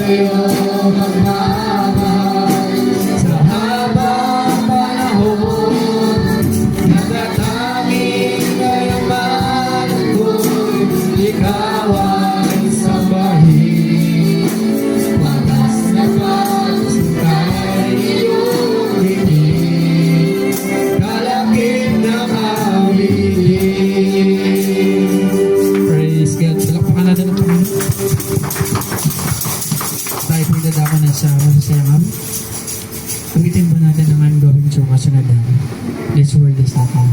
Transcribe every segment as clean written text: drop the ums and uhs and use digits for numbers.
sa'yo magmamahal sa habang panahon. Natatanging kayaman ko'y ikaw ay sambahin. Wagas na pagsikay iyong dinig, kalakip na kawiling. Praise God. Palakpakan natin ang Panginoon. Tayo po dadako na sa masasayang awitin po natin ang I'm going to kasunod ang This World is Not Home.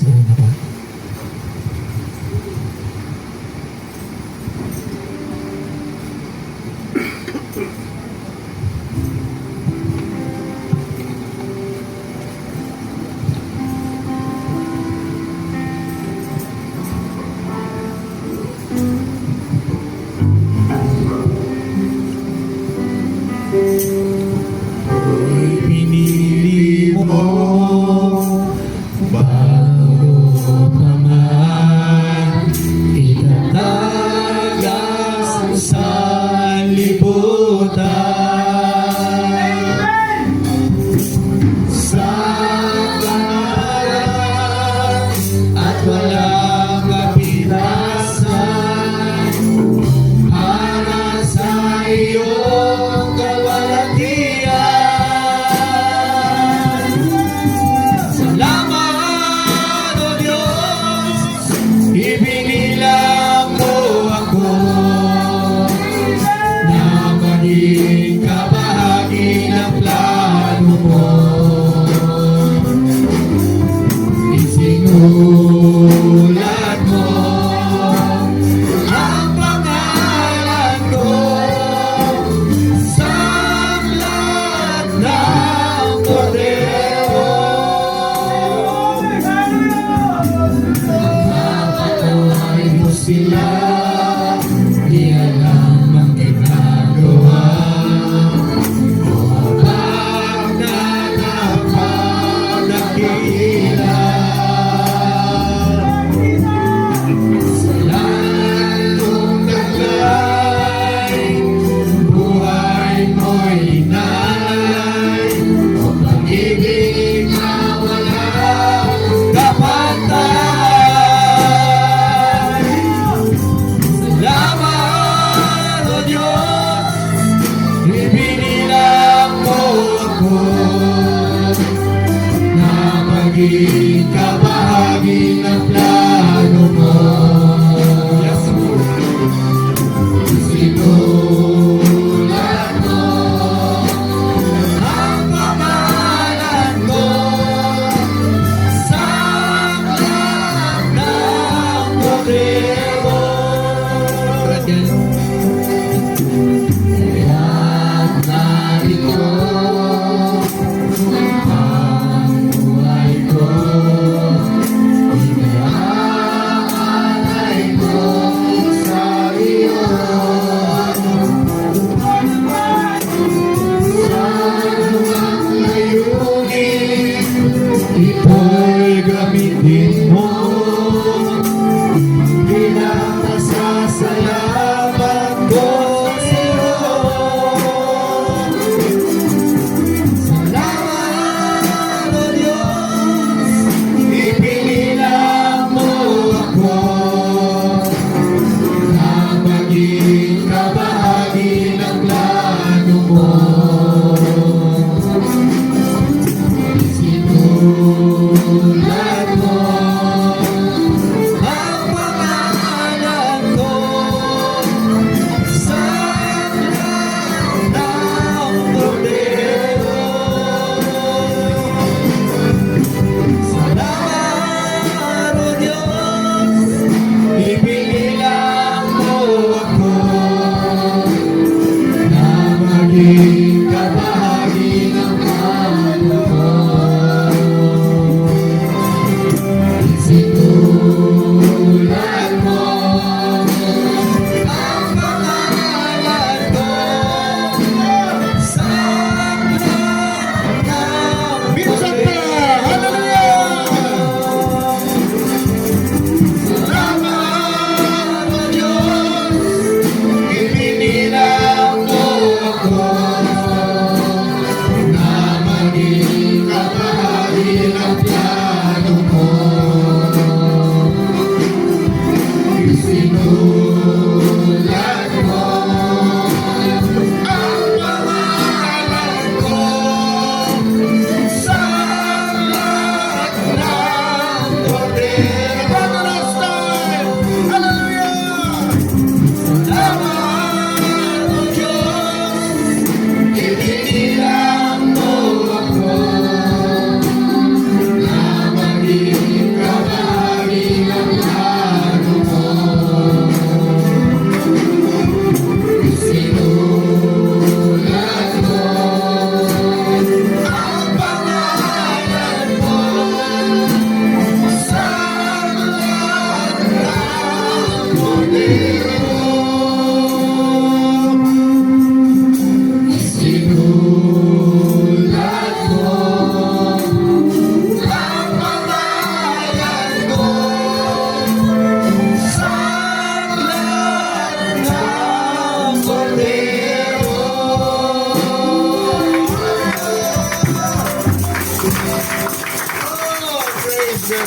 una pa. Pinili mo bago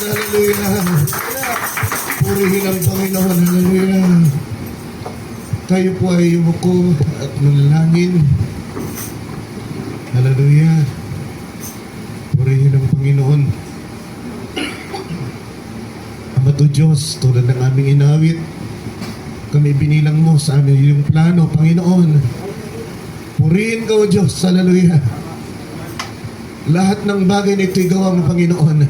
hallelujah. Purihin ang Panginoon, hallelujah. Tayo po ay yumuko at manalangin. Hallelujah. Purihin ang Panginoon. Amato Diyos, tulad ng aming inawit, kami binilang mo sa aming iyong plano, Panginoon. Purihin ka, O Diyos, hallelujah. Lahat ng bagay na ito'y gawa mo, Panginoon.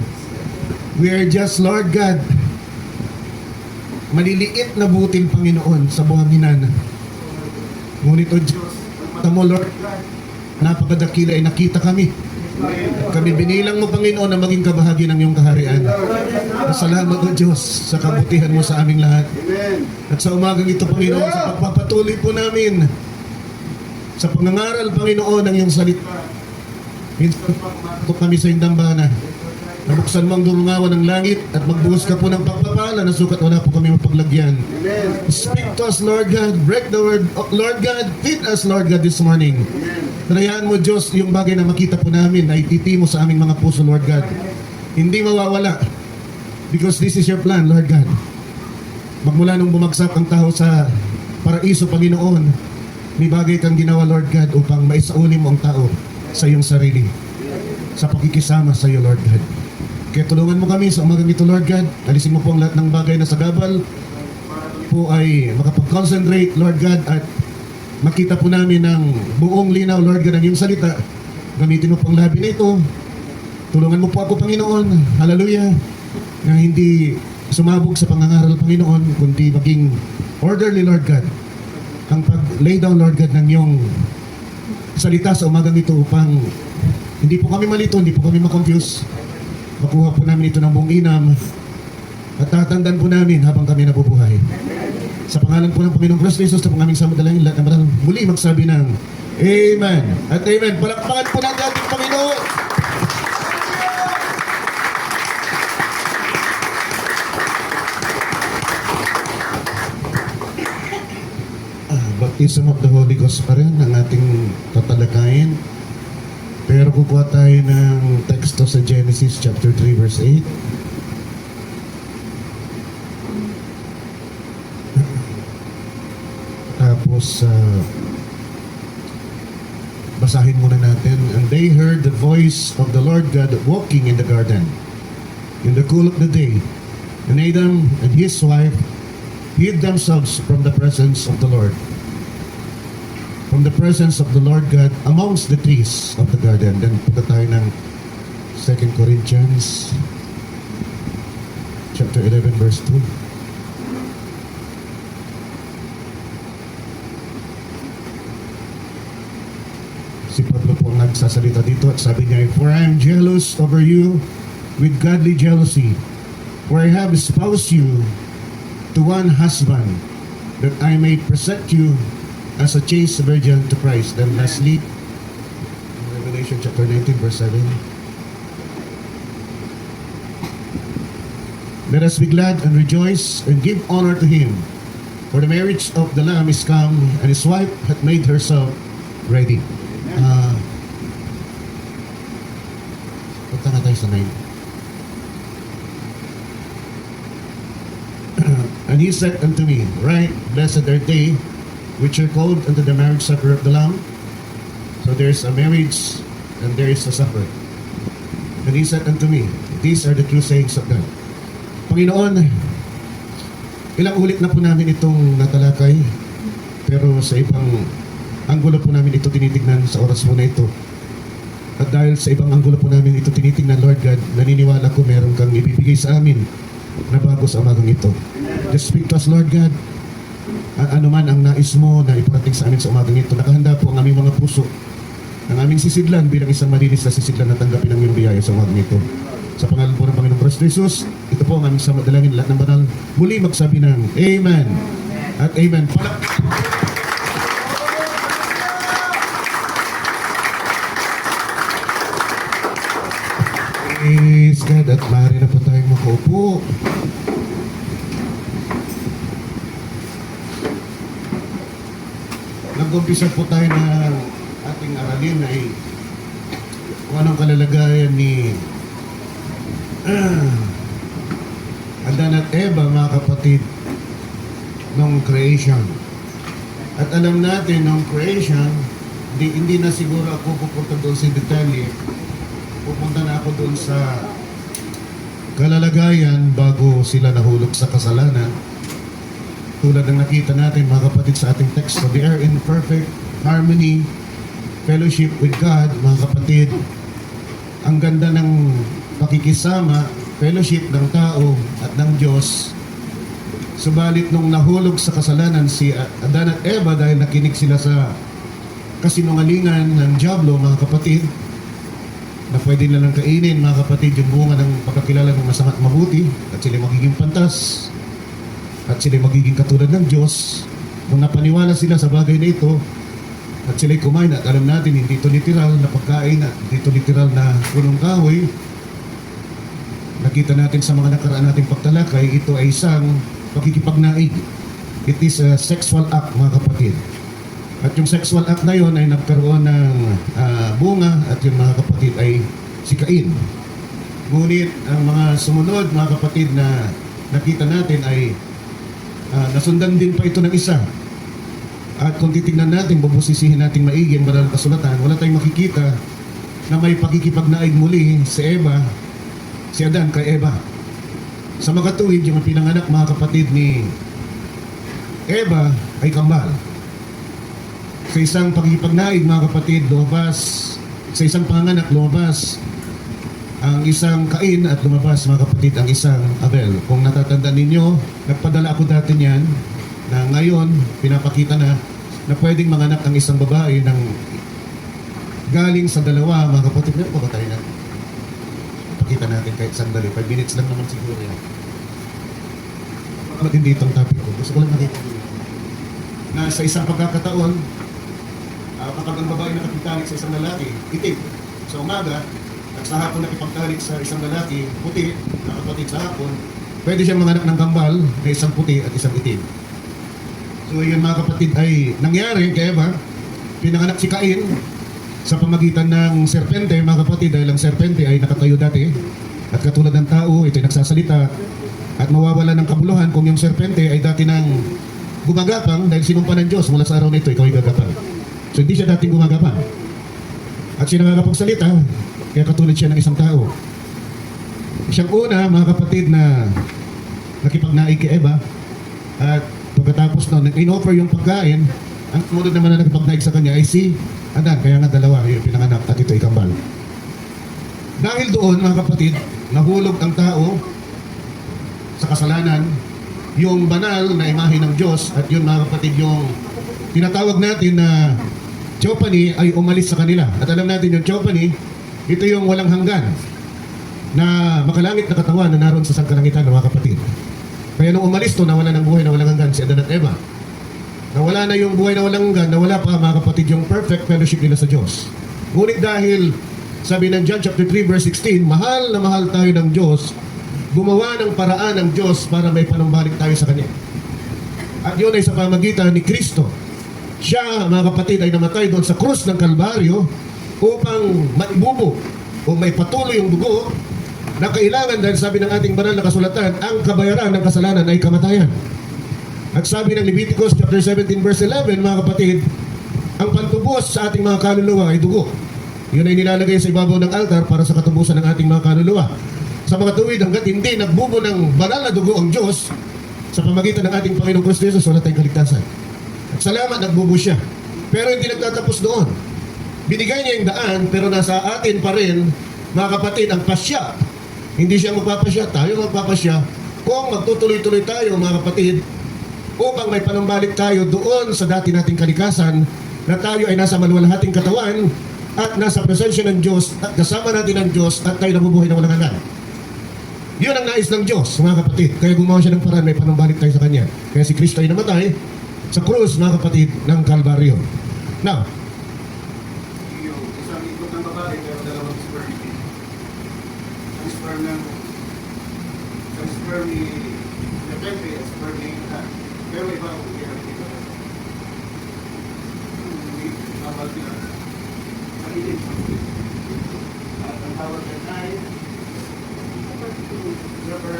We are just, Lord God, maliliit na butil, Panginoon, sa buhanginan. Ngunit, O Diyos, mata mo, Lord God, napakadakila ay nakita kami. Kami binilang mo, Panginoon, na maging kabahagi ng iyong kaharian. Salamat, O Diyos, sa kabutihan mo sa aming lahat. At sa umagang ito, Panginoon, sa pagpapatuloy po namin sa pangangaral, Panginoon, ng iyong salita. Minsan po kami sa iyong dambana. Nabuksan mo ang durungawan ng langit at magbuhos ka po ng pagpapala na sukat wala po kami mapaglagyan. Speak to us, Lord God. Break the word, Lord God. Feed us, Lord God, this morning. Tanayaan mo, Diyos, yung bagay na makita po namin na ititi mo sa aming mga puso, Lord God. Hindi mawawala. Because this is your plan, Lord God. Magmula nung bumagsak ang tao sa paraiso, Panginoon, may bagay kang ginawa, Lord God, upang maisauli mo ang tao sa iyong sarili. Sa pakikisama sa iyo, Lord God. Kaya tulungan mo kami sa umagang ito, Lord God. Alisin mo po ang lahat ng bagay na sa gabal. Po ay makapag-concentrate, Lord God, at makita po namin ng buong linaw, Lord God, ang iyong salita. Gamitin mo po ang labi na ito. Tulungan mo po ako, Panginoon. Hallelujah. Na hindi sumabog sa pangangaral, Panginoon, kundi maging orderly, Lord God. Ang pag-lay down, Lord God, ng iyong salita sa umagang ito upang hindi po kami malito, hindi po kami makonfuse. Makuha po namin ito ng buong inam at tatandaan po namin habang kami nabubuhay. Sa pangalan po ng Panginoong Kristo Jesus, sa aming samadalangin, lahat ng banal muli magsabi ng Amen at Amen. Palakpakan po natin ating Panginoon. Baptism of the Holy Ghost pa rin ang ating tatalakayin. Pero kukuha tayo ng teksto sa Genesis chapter 3 verse 8. Tapos basahin muna natin. And they heard the voice of the Lord God walking in the garden in the cool of the day. And Adam and his wife hid themselves from the presence of the Lord. From the presence of the Lord God amongst the trees of the garden. Then punta tayo ng 2 Corinthians chapter 11 verse 2. Si Pablo po ang nagsasalita dito at sabi niya, for I am jealous over you with godly jealousy, for I have espoused you to one husband, that I may present you as a chaste virgin to Christ. Then lastly, Revelation chapter 19 verse 7. Let us be glad and rejoice and give honor to him, for the marriage of the Lamb is come, and his wife hath made herself ready. Punta nga tayo sa 9. And he said unto me, right, blessed are they which are called unto the marriage supper of the Lamb. So there's a marriage and there is a supper. And he said unto me, these are the true sayings of God. Panginoon, ilang ulit na po namin itong natalakay, pero sa ibang anggulo po namin ito tinitignan sa oras po na ito. At dahil sa ibang anggulo po namin ito tinitignan, Lord God, naniniwala ko meron kang ibibigay sa amin na bago sa umagang ito. Just speak to us, Lord God. Ano man ang nais mo na iparating sa amin sa umagang ito, nakahanda po ang aming mga puso, ang aming sisidlan bilang isang malinis na sisidlan na tanggapin ang iyong biyaya sa umagang ito. Sa pangalan po ng Panginoong Kristo Jesus, ito po ang aming samadalangin, lahat ng banal muli magsabi ng Amen at Amen. Praise God, at maaari na po tayong makaupo. Nag-umpisa po tayo ng ating aralin ay kung anong kalalagayan ni Adan at Eva, mga kapatid, nung creation. At alam natin, nung creation, hindi na siguro ako pupunta doon sa detalye. Pupunta na ako doon sa kalalagayan bago sila nahulog sa kasalanan. Tulad ng nakita natin, mga kapatid, sa ating teksto, they are in perfect harmony, fellowship with God, mga kapatid. Ang ganda ng pakikisama, fellowship ng tao at ng Diyos. Subalit nung nahulog sa kasalanan si Adan at Eva dahil nakinig sila sa kasinungalingan ng Diablo, mga kapatid, na pwede nilang kainin, mga kapatid, yung bunga ng pagkakilala ng masama at mabuti, at sila magiging pantas, at sila magiging katulad ng Diyos. Kung napaniwala sila sa bagay na ito, at sila'y kumain, at alam natin, hindi ito literal na pagkain, at hindi ito literal na punong kahoy. Nakita natin sa mga nakaraan nating pagtalakay, ito ay isang pagkikipagnaig. It is a sexual act, mga kapatid. At yung sexual act na yon ay nagkaroon ng bunga, at yung mga kapatid ay si Cain. Ngunit ang mga sumunod, mga kapatid, na nakita natin ay nasundan din pa ito ng isa. At kung titignan natin, bubusisihin natin maigi ang banal na kasulatan, wala tayong makikita na may pagkikipagnaig muli si Eva, si Adan kay Eva. Sa makatuwid, yung pinanganak, mga kapatid, ni Eva ay kambal. Sa isang pagkikipagnaig, mga kapatid, lumabas, sa isang panganganak, lumabas ang isang Cain at lumabas, mga kapatid, ang isang Abel. Kung natatandaan ninyo, nagpadala ako dati niyan na ngayon, pinapakita na pwedeng manganak ang isang babae ng galing sa dalawa, mga kapatid. Meron pa ba tayo na? Pakita natin kahit sandali. 5 minutes lang naman siguro yan. Matindi itong topic ko. Gusto ko lang nakita na sa isang pagkakataon, kapag ang babae nakipagtalik sa isang lalaki, itim sa umaga, at sa hapon nakipagtalik sa isang lalaki, puti, na kapatid sa hapon, pwede siyang manganak ng kambal na isang puti at isang itim. So yun, mga kapatid, ay nangyari kay Eva. Pinanganak si Cain sa pamagitan ng serpente, mga kapatid, dahil ang serpente ay nakatayo dati at katulad ng tao, ito'y nagsasalita at mawawala ng kabuluhan kung yung serpente ay dati nang gumagapang dahil sinumpa ng Diyos mula sa araw na ito, ikaw ay gagapang. So hindi siya dating gumagapang. At siya nangagapang salita, kaya katulad siya ng isang tao. Siyang una, mga kapatid, na nakipagnaig kay Eva, at pagkatapos nun, in-offer yung pagkain, ang sumunod naman na nakipagnaig sa kanya ay si Adan, kaya nga dalawa yung pinanganak at ito ikambal. Dahil doon, mga kapatid, nahulog ang tao sa kasalanan, yung banal na imahe ng Diyos, at yun, mga kapatid, yung tinatawag natin na theophany ay umalis sa kanila. At alam natin yung theophany, ito yung walang hanggan na makalangit na katawan na naroon sa sangkalangitan, mga kapatid. Kaya nung umalis to, nawala ng buhay na walang hanggan si Adan at Eva. Nawala na yung buhay na walang hanggan, nawala pa, mga kapatid, yung perfect fellowship nila sa Diyos. Ngunit dahil, sabi ng John chapter 3 verse 16, mahal na mahal tayo ng Diyos, gumawa ng paraan ng Diyos para may panumbalik tayo sa Kanya. At yun ay sa pamagitan ni Kristo. Siya, mga kapatid, ay namatay doon sa krus ng Kalbaryo upang maibubo o may patuloy yung dugo na kailangan, dahil sabi ng ating banal na kasulatan, ang kabayaran ng kasalanan ay kamatayan. At sabi ng Leviticus chapter 17 verse 11, mga kapatid, ang pantubos sa ating mga kaluluwa ay dugo. Yun ay nilalagay sa ibabaw ng altar para sa katubusan ng ating mga kaluluwa. Sa mga tuwid, hanggat hindi nagbubo ng banal na dugo ang Diyos, sa pamagitan ng ating Panginoong Kristo Jesus, wala tayong kaligtasan. At salamat, nagbubo siya. Pero hindi nagtatapos doon. Binigay niya yung daan, pero nasa atin pa rin, mga kapatid, ang pasya. Hindi siya magpapasya, tayo magpapasya. Kung magtutuloy-tuloy tayo, mga kapatid, upang may panumbalik tayo doon sa dati nating kalikasan, na tayo ay nasa maluwalhating katawan, at nasa presensya ng Diyos, at kasama natin ng Diyos, at tayo nabubuhay na walang hanggan. Yun ang nais ng Diyos, mga kapatid. Kaya gumawa siya ng paraan, may panumbalik tayo sa Kanya. Kaya si Kristo ay namatay sa krus, mga kapatid, ng Kalbaryo. Now, yung isang ikot ng babae, pero dalawang sperm. Ang sperm ni Nepente, ang sperm ni Adan. Pero iba ang kaya dito. Hindi, kapal sila. Sa ilim. At ang tawag na tayo, rubber,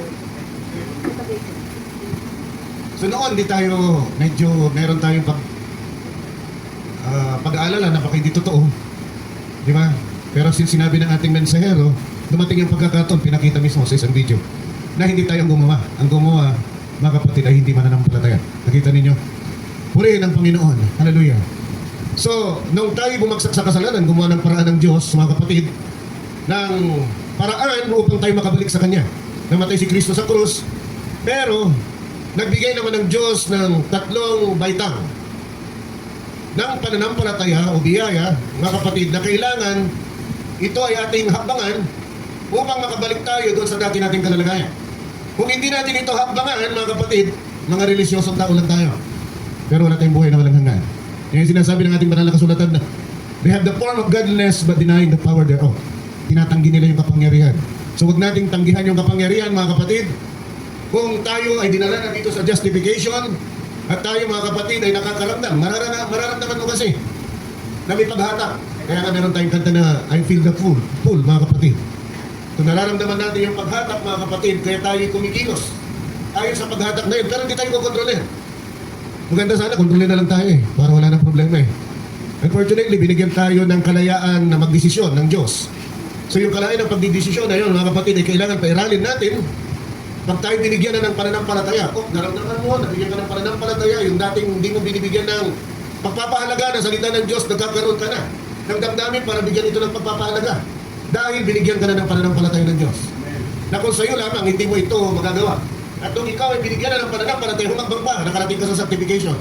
So noon, di tayo, medyo meron tayong pag-aalala na baka hindi totoo. Di ba? Pero since sinabi ng ating mensahero, dumating yung pagkakataon, pinakita mismo sa isang video, na hindi tayo ang gumawa. Ang gumawa, mga kapatid, ay hindi mananampalataya. Nakita ninyo? Purihin ang Panginoon. Hallelujah. So, nung tayo bumagsak sa kasalanan, gumawa ng paraan ng Diyos, mga kapatid, ng paraan upang tayo makabalik sa Kanya. Namatay si Kristo sa krus, pero nagbigay naman ng Diyos ng 3 baitang ng pananampalataya o biyaya, mga kapatid, na kailangan ito ay ating hakbangan upang makabalik tayo doon sa dati nating kalalagayan. Kung hindi natin ito hakbangan, mga kapatid, mga relisyosong tao lang tayo. Pero wala tayong buhay na walang hanggan. Yan yung sinasabi ng ating banal na kasulatan na they have the form of godliness but denying the power thereof. Tinatanggi nila yung kapangyarihan. So huwag nating tanggihan yung kapangyarihan, mga kapatid. Kung tayo ay dinala na dito sa justification at tayo, mga kapatid, ay nakakaramdam, mararamdaman mo kasi na may paghatak. Kaya nga meron tayong kanta na I feel the full, mga kapatid. Kung nararamdaman natin yung paghatak, mga kapatid, kaya tayo kumikilos ayon sa paghatak na yun, pero hindi tayo kukontrolin. Maganda sana, kontrolin na lang tayo para wala nang problema Unfortunately, binigyan tayo ng kalayaan na magdesisyon ng Diyos. So yung kalayaan ng pagdidesisyon na yun, mga kapatid, ay kailangan pairalin natin. Pag tayo binigyan na ng pananampalataya, naramdaman mo, nabigyan ka ng pananampalataya, yung dating hindi mo binibigyan ng pagpapahalaga na salita ng Diyos, nagkakaroon ka na ng damdamin para bigyan ito ng pagpapahalaga. Dahil binigyan ka na ng pananampalataya ng Diyos. Na kung sa'yo lamang, hindi mo ito magagawa. At kung ikaw ay binigyan na ng pananampalataya, humagbang pa, nakarating ka sa sanctification.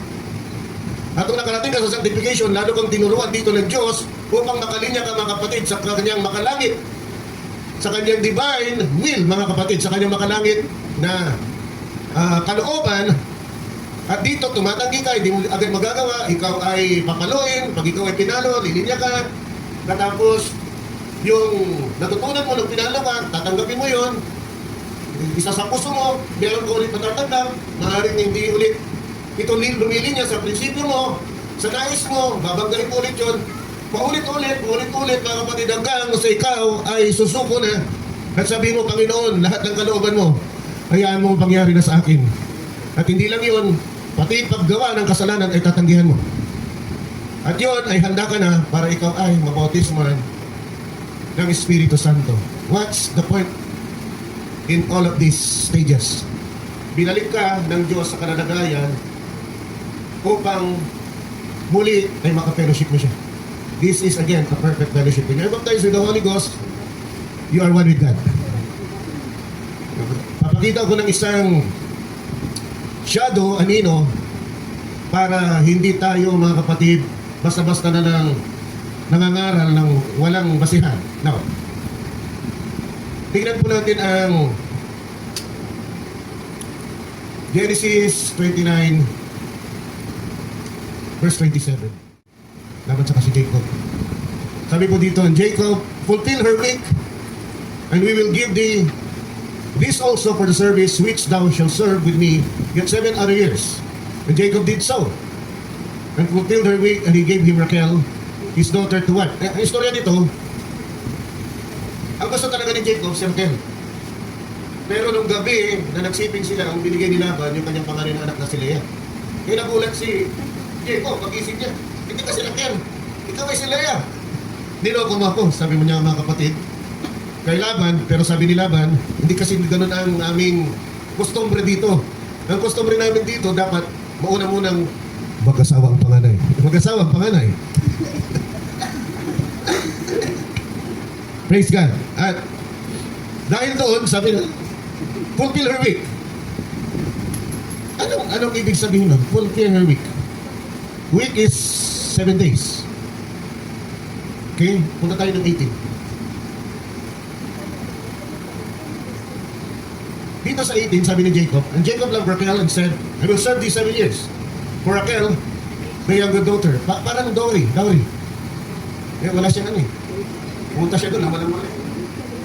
At kung nakarating ka sa sanctification, lalo kang tinuruan dito ng Diyos upang makalinya ka, mga kapatid, sa kanyang makalangit, sa kanyang divine will, mga kapatid, sa kanyang makalangit na kalooban. At dito, tumatanggi ka, hindi mo agad magagawa, ikaw ay papaluin, pag ikaw ay pinalo, lilinya ka, katapos yung natutunan mo nung pinalo ka, tatanggapin mo yon, isa sa puso mo, meron ko ulit matatanggap, maaaring hindi ulit ito lumilinya sa prinsipyo mo, sa nais mo, babanggain mo ulit yun, paulit-ulit, mga kapatid, hanggang sa ikaw ay susuko na at sabihin mo, Panginoon, lahat ng kalooban mo, hayaan mo pangyari na sa akin. At hindi lang yun, pati paggawa ng kasalanan ay tatanggihan mo. At yun ay handa ka na para ikaw ay mabautismohan ng Espiritu Santo. What's the point in all of these stages? Binalik ka ng Diyos sa kalalagayan upang muli ay maka-fellowship mo siya. This is again a perfect fellowship. When you're baptized with the Holy Ghost, you are one with God. Papakita ko ng isang shadow, anino, para hindi tayo, mga kapatid, basta-basta na lang nangangaral ng walang basihan. Now, tingnan po natin ang Genesis 29 verse 27. Laban sa kasi Jacob. Sabi po dito, and Jacob, fulfill her week, and we will give thee this also for the service which thou shalt serve with me yet 7 other years. And Jacob did so, and fulfilled her week, and he gave him Rachel, his daughter, to what? Ang istorya dito, ang gusto talaga ni Jacob, si Rachel. Pero nung gabi, na nagsiping sila, ang binigay ni Laban, yung kanyang pangalan na anak na si Leah. Kaya nagulat si Jacob, pag-isip niya, hindi ka si Rachel, ikaw ay si Leah. Niloko mo ako, sabi mo niya, mga kapatid, kay Laban. Pero sabi ni Laban, hindi kasi ganun ang aming customary dito. Ang customary namin dito, dapat mauna munang mag-asawa ang panganay. Mag-asawa ang panganay. Praise God. At dahil doon, sabi na, fulfill her week. Anong ibig sabihin nun? Fulfill her week. Week is 7 days. Okay? Punta tayo ng 18. Dito sa 18, sabi ni Jacob, and Jacob loved Rachel and said, I will serve thee 7 years. For Rachel, the younger daughter. Parang dowry. Eh, wala siyang ano eh. Pumunta siya doon, wala.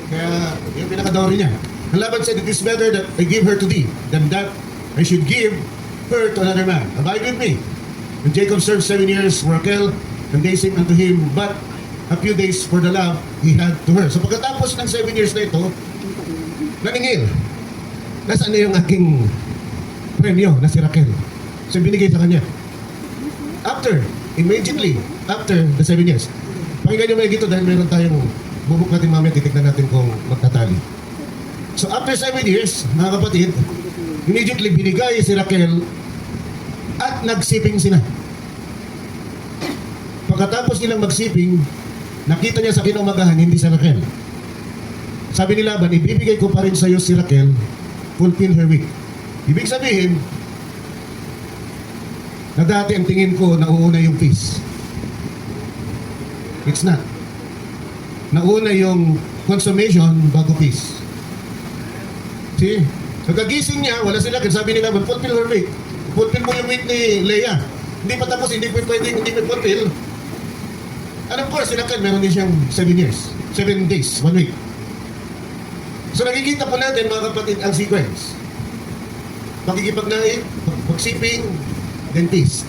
Kaya, yung pinaka-dowry niya. And Laban said, it is better that I give her to thee than that I should give her to another man. Abide with me. And Jacob served 7 years for Rachel, and they seemed unto him but a few days for the love he had to her. So pagkatapos ng 7 years na ito, naningil. Nasaan na yung aking premyo na si Raquel. So binigay sa kanya. Immediately after the 7 years. Pakinggan nyo may gito dahil meron tayong bubuk natin mamaya, titignan natin kung magtatali. So after 7 years, mga kapatid, immediately binigay si Raquel at nagsiping sila. Pagkatapos nilang magsiping, nakita niya sa kinaumagahan, hindi si Raquel. Sabi ni Laban, ibibigay ko pa rin sa iyo si Raquel, fulfill her week. Ibig sabihin, na dati ang tingin ko, nauuna yung peace. It's not. Nauna yung consummation bago peace. See? So kagising niya, wala sila. Sabi nila, fulfill her week. Fulfill mo yung week ni Leah. Hindi pa tapos, hindi pwedeng fulfill. And of course, sila meron din siyang 7 years. 7 days, 1 week. So nakikita po natin, mga kapatid, ang sequence. Pakikipagnaib, pagsiping, then feast.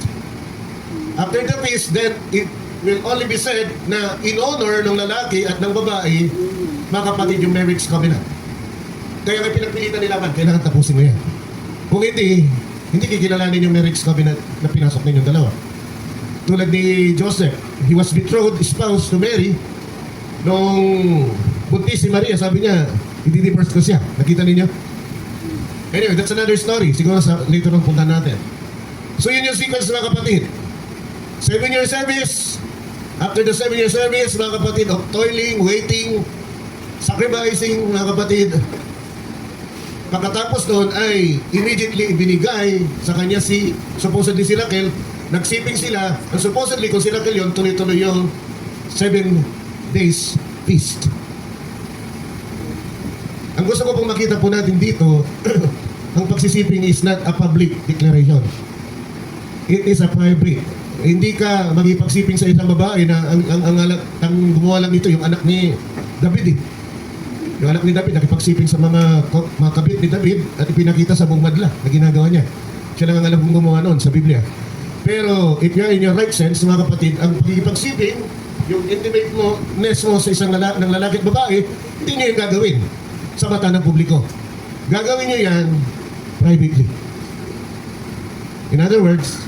After the feast, then it will only be said na in honor ng lalaki at ng babae, mga kapatid, yung marriage covenant. Kaya may pinagpilitan nila man, kailangan tapusin mo yan. Kung hindi kikilalanin yung marriage covenant na pinasok ninyong dalawa. Tulad ni Joseph, he was betrothed spouse to Mary. Nung buntis si Maria, sabi niya, i-divorce ko siya. Nakita ninyo? Anyway, that's another story. Siguro later on punta natin. So yun yung sequence, mga kapatid. 7-year service. After the 7-year service, mga kapatid, of toiling, waiting, sacrificing, mga kapatid. Pagkatapos doon ay immediately ibinigay sa kanya supposedly si Raquel. Nagsiping sila. And supposedly kung si Raquel yun, tuloy-tuloy yung 7 days feast. Ang gusto ko pong makita po natin dito, ang pagsisiping is not a public declaration. It is a private. Hindi ka magipagsiping sa isang babae na ang gumawa lang dito, yung anak ni David eh. Yung anak ni David, nakipagsiping sa mga kabit ni David at ipinakita sa buong madla na ginagawa niya. Siya lang ang alam kong gumawa noon sa Biblia. Pero if you're in your right sense, mga kapatid, ang pagipagsiping, yung intimate-ness mo sa isang ng lalaki at babae, hindi niyo yung gagawin sa mata ng publiko. Gagawin niyo yan privately. In other words,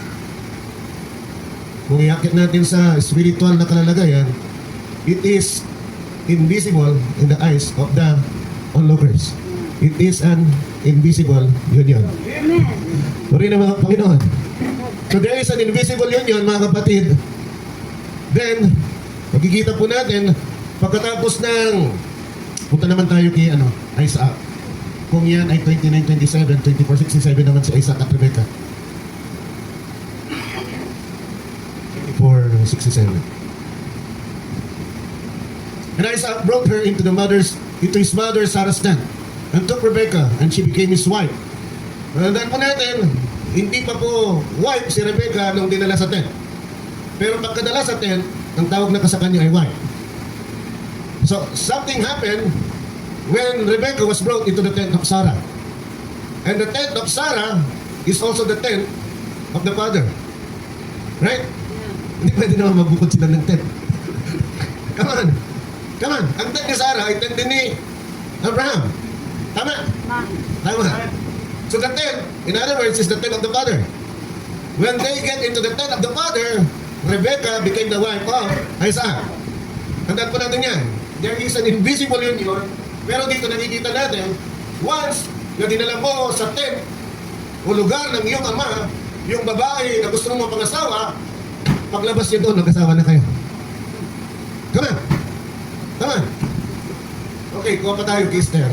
kung iakit natin sa spiritual na kalalagayan, it is invisible in the eyes of the onlookers. It is an invisible union. Amen. Sorry na mga Panginoon. So there is an invisible union, mga kapatid. Then, magkikita po natin, pagkatapos ng, punta naman tayo kay Isaac. Kung yan ay 29:27, 24:67 naman si Isaac at Rebecca. 24:67. And Isaac brought her into his mother Sarah's tent, and took Rebecca, and she became his wife. Tandaan po natin, hindi pa po wife si Rebecca nung dinala sa tent. Pero pagkadala sa tent, ang tawag na sa kanya ay wife. So, something happened when Rebecca was brought into the tent of Sarah. And the tent of Sarah is also the tent of the father. Right? Hindi pwede naman magbukod sila ng tent. Come on. Come on. Ang tent ni Sarah ay tent din ni Abraham. Tama? Tama. So the tent, in other words, is the tent of the father. When they get into the tent of the father, Rebecca became the wife of Isaac. Tandaan po natin yan. There is an invisible union, pero dito nakikita natin, once na dinala mo sa tent o lugar ng iyong ama, yung babae na gusto mong mapangasawa, paglabas niyo doon, nag-asawa na kayo. Come on. Come on. Okay, kuha pa tayo kay Esther.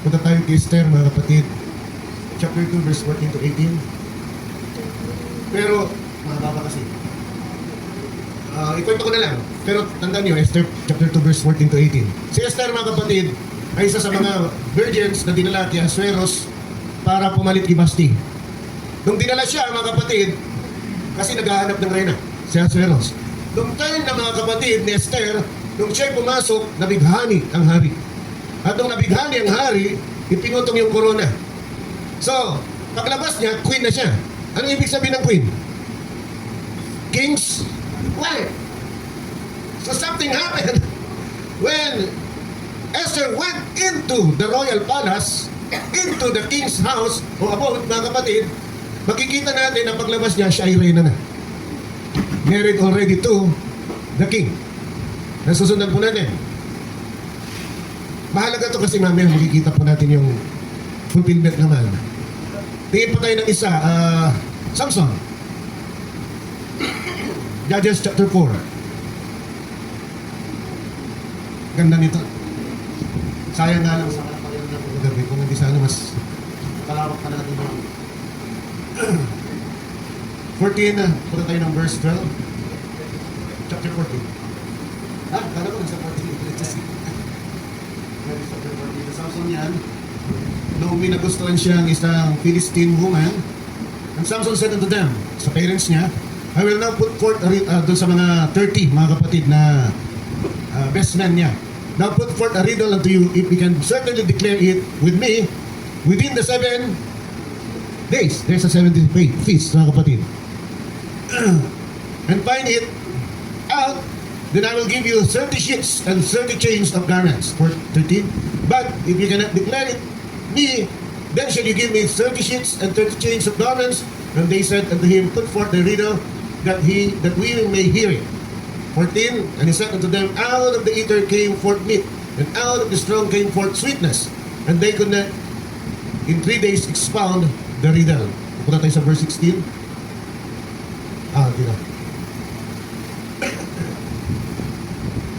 Punta tayo kay Esther, mga kapatid. Chapter 2, verse 14 to 18. Pero, mahaba kasi. Ikwento ko na lang. Pero tandaan niyo, Esther chapter 2, verse 14 to 18. Si Esther, mga kapatid, ay isa sa mga virgins na dinala kay Ahasuerus para pumalit kay Vashti. Nung dinala siya, mga kapatid, kasi naghahanap ng reyna, si Ahasuerus. Nung time na, mga kapatid, ni Esther, nung siya'y pumasok, nabighani ang hari. At nung nabighani ang hari, ipinutong yung corona. So, paglabas niya, queen na siya. Ano ibig sabihin ng queen? King's wife. So something happened when Esther went into the royal palace. into the king's house o abode, mga kapatid, makikita natin ang paglabas niya, siya ay reyna na. Married already to the king. Nasusundan po natin. Mahalaga to kasi mamaya makikita po natin yung fulfillment naman. Tingin po tayo ng isa, Samson. Judges chapter 4. Ganda nito. Sayang nga lang sa kalapagan na po gabi. Kung hindi sana mas kalawak pa natin yung 14, punta tayo ng verse 12. Chapter 14. Kala ko nasa 14. Chapter 14. Sa Samson yan, noong may nagustuhan siya ng isang Philistine woman, and Samson said unto them, sa parents niya, I will now put forth, doon sa mga 30, mga kapatid na best man niya. Now put forth a riddle unto you, if we can certainly declare it with me, within the 7 days. There's a 70th feast, mga kapatid. And find it out, then I will give you 30 sheets and 30 chains of garments. For 13. But if you cannot declare it me, then shall you give me 30 sheets and 30 chains of garments. And they said unto him, put forth the riddle, that we may hear it. 14. And he said unto them, out of the eater came forth meat, and out of the strong came forth sweetness. And they could not in 3 days expound the riddle. Punta tayo sa verse 16. Dito.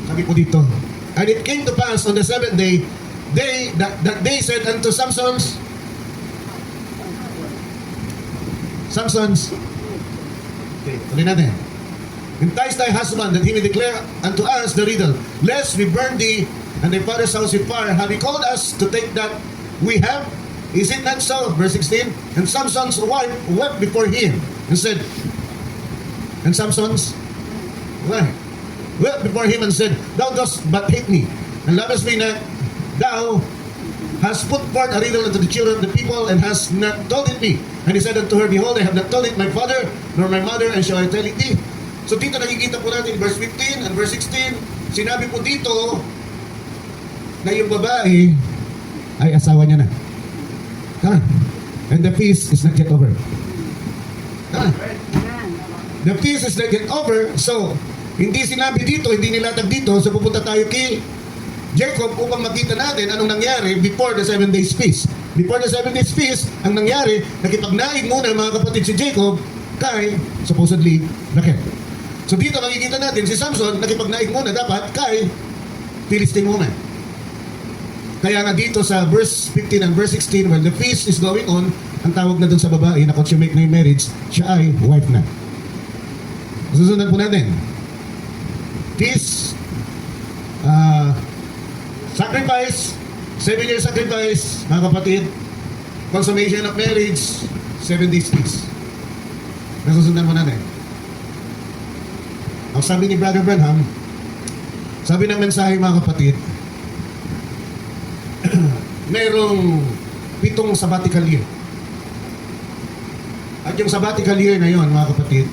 Sabi po dito, and it came to pass on the 7th day, that they said unto Samson's, okay, tuloy natin. Entice thy husband that he may declare unto us the riddle, lest we burn thee and thy father's house with fire. Have he called us to take that we have? Is it not so? Verse 16. And Samson's wife wept before him and said, and Samson's wife wept before him and said, thou dost but hate me, and lovest me not. Thou hast put forth a riddle unto the children of the people, and hast not told it me. And he said unto her, behold, I have not told it my father, nor my mother, and shall I tell it thee? So dito nakikita po natin verse 15 and verse 16, sinabi po dito na yung babae ay asawa niya na. Tama. And the feast is not yet over. Tama. The feast is not yet over. So, hindi sinabi dito, hindi nilatag dito. So pupunta tayo kay Jacob upang makita natin anong nangyari before the 7 days feast. Before the 7 days feast, ang nangyari, nakipagnaig muna mga kapatid si Jacob kay supposedly Rachel. So dito makikita natin si Samson nakipagnaig muna dapat kay Philistine woman. Kaya nga dito sa verse 15 and verse 16, when the feast is going on, ang tawag na dun sa babae na consummate na yung marriage, siya ay wife na. Susunod po natin. Feast, sacrifice, 7-year sacrifice, mga kapatid, consummation of marriage, 7 days feast. Nasusundan mo natin. Ang sabi ni Brother Branham, sabi ng mensahe mga kapatid, merong 7 sabbatical year. At yung sabbatical year na yon mga kapatid,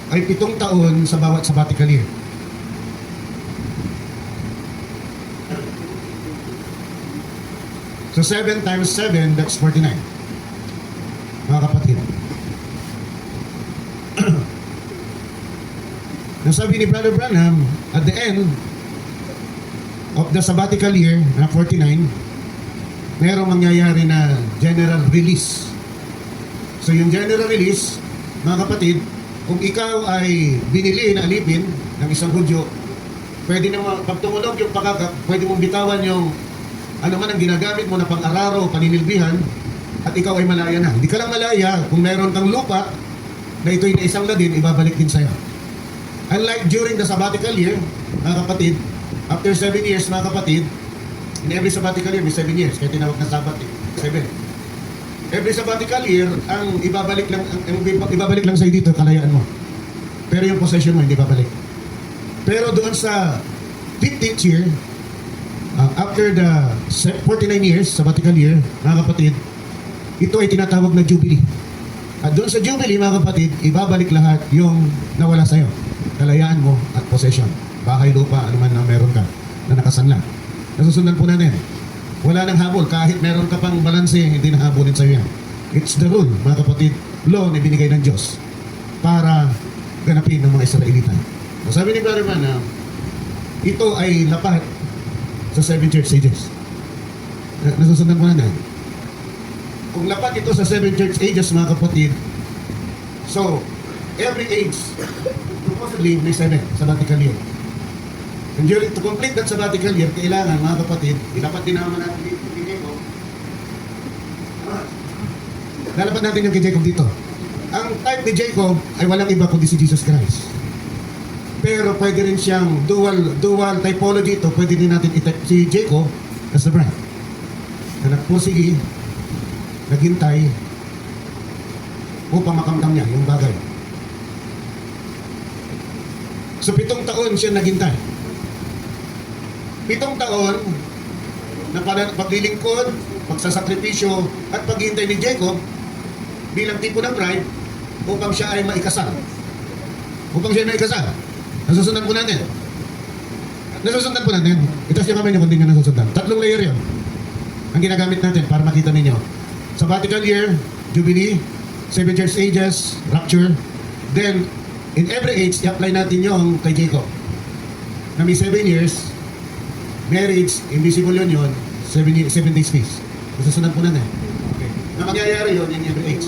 ay 7 taon sa bawat sabbatical year. So 7 times 7, that's 49. Mga kapatid. Nasabi ni Brother Branham, at the end of the sabbatical year na 49, merong mangyayari na general release. So yung general release, mga kapatid, kung ikaw ay binili na alipin ng isang Hudyo, pwede naman, pag tumulog yung pakakap, pwede mong bitawan yung ano man ang ginagamit mo na pang-araro, paninilbihan, at ikaw ay malaya na. Hindi ka lang malaya kung meron kang lupa na ito'y naisang ladin, ibabalik din sa'yo. Unlike during the sabbatical year, mga kapatid, after 7 years, mga kapatid, in every sabbatical year, may 7 years, kaya tinawag na sabbat 7. Every sabbatical year, ang ibabalik lang sa'yo dito, kalayaan mo. Pero yung possession mo, hindi babalik. Pero doon sa 15th year, after the 49 years, sabbatical year, mga kapatid, ito ay tinatawag na Jubilee. At doon sa Jubilee, mga kapatid, ibabalik lahat yung nawala sa'yo. Kalayaan mo at possession. Bahay, lupa, ano man na meron ka. na nakasanla. Nasusundan po natin. Wala nang habol. Kahit meron ka pang balanse, hindi na habulin sa'yo yan. It's the rule, mga kapatid. Law na binigay ng Diyos para ganapin ng mga Israelita. So, sabi ni Brother Man na ito ay lapat sa 7 church ages. Nasusundan po natin. Kung lapat ito sa 7 church ages, mga kapatid, so, every age, supposedly, may 7 sabbatical year. And during to complete that sabbatical year, kailangan, mga kapatid, dapat din naman natin dito kay Jacob. Lalapat natin yung kay Jacob dito. Ang type ni Jacob ay walang iba kundi si Jesus Christ. Pero pwede rin siyang dual typology ito. Pwede din natin i-type si Jacob as the bride. Na nagpusigi, naghintay, upang makamdam niya yung bagay. So 7 taon siya naghintay. 7 taon na paglilingkod, pagsasakripisyo at paghihintay ni Jacob bilang tipo ng bride upang siya ay maikasal. Upang siya ay maikasal. Nasusundan po natin. Nasusundan po natin. Itaas niyo kamay niyo kung hindi niyo nasusundan. 3 layer yun ang ginagamit natin para makita ninyo. Sabbatical year, Jubilee, 7 church ages, rapture. Then, in every age, i-apply natin yung kay Jacob. Na may 7 years, marriage, invisible union, 7 days peace. Nasusundan po natin. Okay. Na mangyayari yun in every age.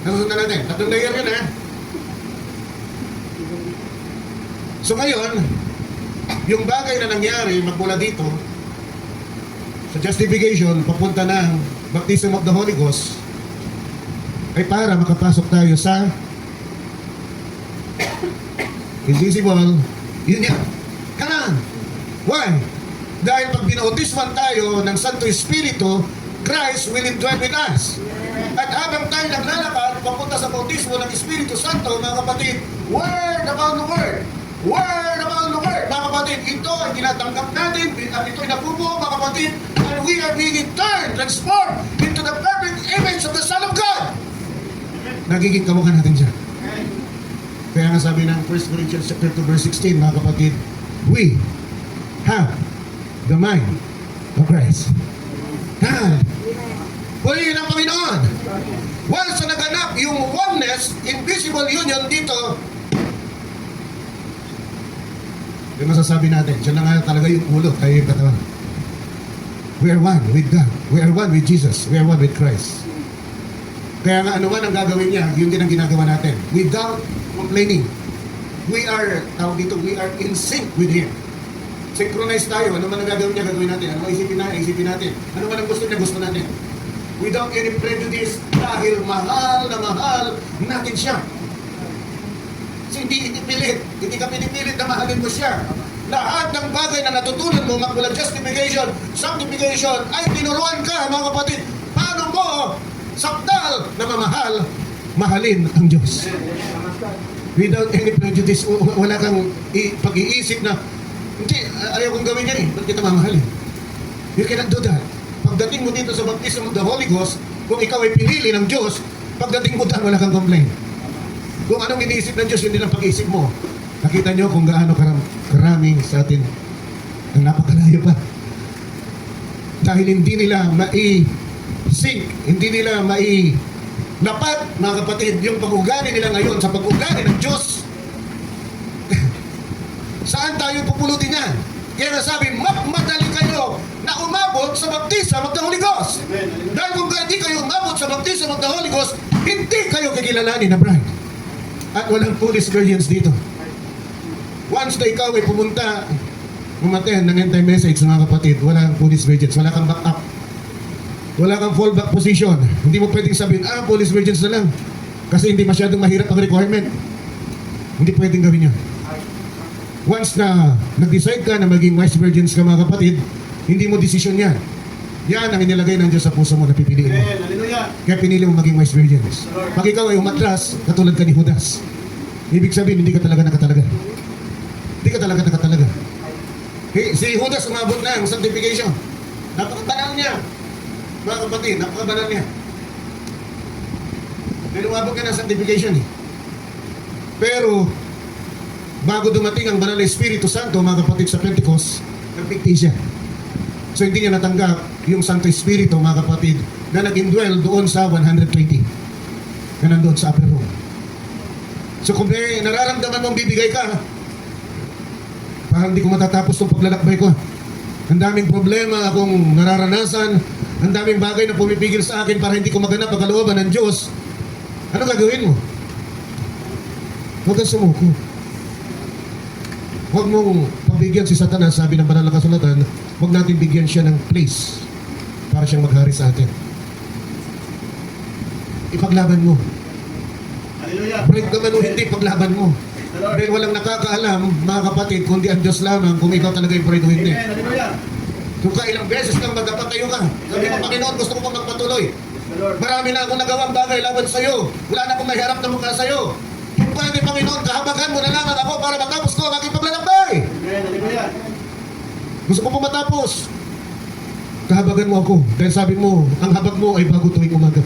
Nasusundan natin. 3 layer yun So ngayon, yung bagay na nangyari magmula dito, sa justification, papunta ng baptism of the Holy Ghost, ay para makapasok tayo sa invisible union. Kanan! Why? Dahil pag binautisman tayo ng Santo Espiritu, Christ will indwell with us. At habang tayo naglalakad, papunta sa bautismo ng Espiritu Santo, mga kapatid, word about the word. Word about the word. Mga kapatid, ito ay tinatanggap natin, at ito ay nabubuo, mga kapatid, and we are being turned, transformed into the perfect image of the Son of God. Nagiging kamukha natin siya. Kaya nga sabi ng 1 Corinthians chapter 2 verse 16, mga kapatid, we have the mind of Christ. Purihin ang Panginoon. Once na naganap yung oneness, invisible union dito, yung masasabi natin, siya na nga talaga yung ulo, tayo yung katawan. We are one with God. We are one with Jesus. We are one with Christ. Kaya nga ano man ang gagawin niya, yun din ang ginagawa natin. Without complaining. We are in sync with Him. Synchronize tayo. Ano man ang gagawin niya, gagawin natin. Ano man isipin natin. Ano man ang gusto niya, gusto natin. Without any prejudice, dahil mahal na mahal natin siya. So, hindi pilit. Hindi ka pinipilit na mahalin mo siya. Lahat ng bagay na natutunan mo magmula justification, sanctification, ay tinuruan ka, mga kapatid. Paano mo sakdal na mamahal, mahalin ang Diyos. Without any prejudice, wala kang pag-iisip na, hindi, ayaw kong gawin yan eh. Ba't kita mamahalin? You cannot do that. Pagdating mo dito sa baptism of the Holy Ghost, kung ikaw ay pinili ng Diyos, pagdating mo dyan, wala kang complaint. Kung anong iniisip ng Diyos, hindi lang pag-iisip mo. Nakita nyo kung gaano karami sa atin ang napakalayo pa. Dahil hindi nila mai-sync, hindi nila mai-lapat, mga kapatid, yung pag-ugali nila ngayon sa pag-ugali ng Diyos. Saan tayo pupulutin yan? Kaya nasabi, magmadali kayo na umabot sa baptism of the Holy Ghost. Dahil kung hindi kayo umabot sa baptism of the Holy Ghost, hindi kayo kikilalanin na bride. At walang foolish virgins dito. Once na ikaw ay pumunta, umaten ng anti-message, mga kapatid, walang foolish virgins, wala kang back up. Wala kang fallback position. Hindi mo pwedeng sabihin, foolish virgins na lang. Kasi hindi masyadong mahirap ang requirement. Hindi pwedeng gawin yun. Once na nag-decide ka na maging wise virgins ka, mga kapatid, hindi mo desisyon yan. Yan ang inilagay ng Diyos sa puso mo na pipiliin mo. Kaya pinili mo maging wise virgins. Pag ikaw ay umatras, katulad ka ni Judas. Ibig sabihin, hindi ka talaga nakatalaga. Hindi ka talaga nakatalaga. Si Judas umabot na ang sanctification. Napakabanal niya. Mga kapatid, napakabanal niya. Pero umabot ka ng sanctification eh. Pero, bago dumating ang Banal na Espiritu Santo, mga kapatid, sa Pentecost, nagpigti siya. So hindi niya natanggap yung Santo Espiritu, mga kapatid, na nag-indwell doon sa 120 na nandun sa upper room. So kung may nararamdaman mong bibigay ka, parang hindi ko matatapos itong paglalakbay ko. Ang daming problema akong nararanasan, ang daming bagay na pumipigil sa akin para hindi ko maganap ang kalooban ng Diyos. Ano gagawin mo? Huwag kang sumuko. Huwag mong pagbigyan si Satanas, sabi ng banal na kasulatan, huwag natin bigyan siya ng place para siyang maghari sa atin. Ipaglaban mo. Hallelujah. Break naman o hindi, paglaban mo. Dahil walang nakakaalam, mga kapatid, kundi ang Diyos lamang kung ikaw talaga yung break o hindi. Amen. Hallelujah. Kung ilang beses kang magkapatayo ka, sabi mo, Panginoon, gusto ko pang magpatuloy. The Lord. Marami na akong nagawang bagay laban sa iyo. Wala na akong mahiharap na mukha sa iyo. Kung pwede, Panginoon, kahabagan mo na lamang ako para matapos ko ang aking paglalakbay. Amen. Hallelujah. Gusto ko pong matapos. Kahabagan mo ako. Dahil sabi mo, ang habag mo ay bago tuwing umaga.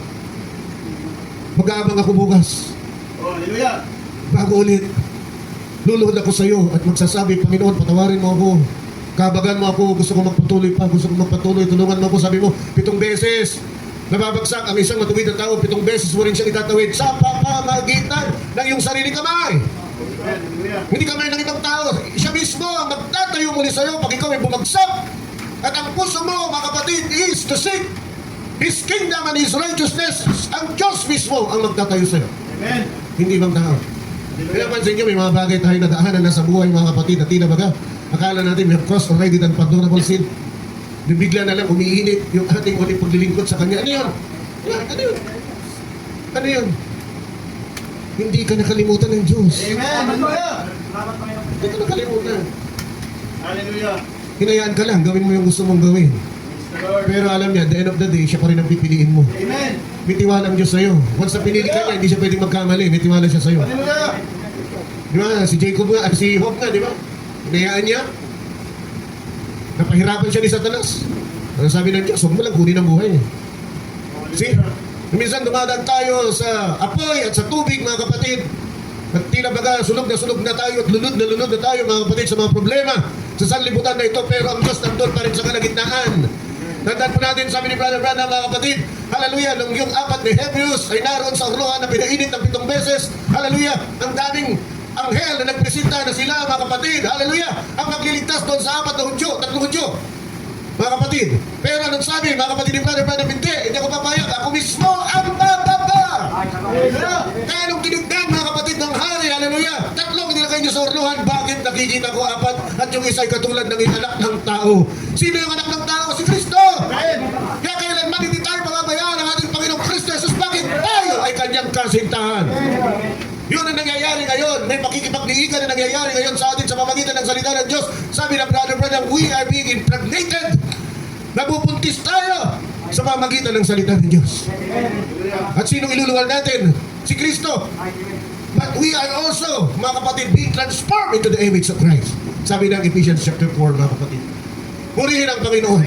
Mag-aabang ako bukas. Oh, hallelujah. Bago ulit, luluhod ako sa iyo at magsasabi, Panginoon, patawarin mo ako. Kabagan mo ako, gusto ko magpatuloy pa, gusto ko magpatuloy, tulungan mo ako. Sabi mo, 7 beses, nababagsak ang isang matuwid na tao, 7 beses mo rin siya itatawid sa pamamagitan ng iyong sarili kamay. Amen. Hallelujah. Hindi kamay ng ibang tao, siya mismo ang magtatayo muli sa iyo pag ikaw ay bumagsak. At ang puso mo, mga kapatid, is to seek His kingdom and His righteousness. Ang Diyos mismo ang magtatayo sa iyo, Amen. hindi ibang tao. Kaya pansin nyo, may mga bagay tayo na daanan na sa buhay, mga kapatid, at tila baga, akala natin we have crossed already the unpardonable sin. Bigla na lang umiinit yung ating ulit paglilingkod sa Kanya. Ano yun? Ano yun? Ano yun? Hindi ka nakalimutan ng Diyos. Amen. Hallelujah. Hindi ka nakalimutan. Hallelujah. Hinayaan ka lang, gawin mo yung gusto mong gawin. Praise the Lord. Pero alam niya, at the end of the day, siya pa rin ang pipiliin mo. Amen. May tiwala ang Diyos sa'yo. Once na pinili ka niya, hindi siya pwedeng magkamali. May tiwala siya sa'yo. Hallelujah. Di ba? Si Jacob nga, si Job nga, di ba? Hinayaan niya. Napahirapan siya ni Satanas. Ano sabi ng Diyos? Huwag mo lang kunin ang buhay niya. See? Minsan dumadaan tayo sa apoy at sa tubig, mga kapatid. At tila baga, sunog na tayo at lunod na tayo, mga kapatid, sa mga problema sa sanlibutan na ito. Pero ang Diyos nandun pa rin sa kalagitnaan. Tandaan po natin, sabi ni Brother Branham, mga kapatid, hallelujah, nung yung 4 ni Hebrews ay naroon sa urlohan na pinainit ng 7 beses, hallelujah, ang daming anghel na nagpresenta na sila, mga kapatid, hallelujah, ang magliligtas doon sa 4 na hudyo, 3 hudyo, mga kapatid. Pero anong sabi, mga kapatid ni Brother Branham, hindi ako papayag, ako mismo ang bababa. Kaya nung tinignan, mga kapatid ng hari, hallelujah, 3 nilagay niyo sa urlohan, bakit nakikita ko 4 at yung isa ay katulad ng anak ng tao? Sino yung anak ng tao? Si Kristo! Amen. Kaya kailanman hindi tayo pababayaan ang ating Panginoong Kristo Jesus. Bakit tayo ay kanyang kasintahan? Yun ang nangyayari ngayon. May pakikipagdiigan na nangyayari ngayon sa atin sa pamagitan ng salita ng Diyos. Sabi ng Brother Branham, we are being impregnated. Nabubuntis tayo sa pamagitan ng salita ng Diyos. At sinong iluluwal natin? Si Kristo. But we are also, mga kapatid, being transformed into the image of Christ. Sabi ng Ephesians chapter 4, mga kapatid. Purihin ang Panginoon.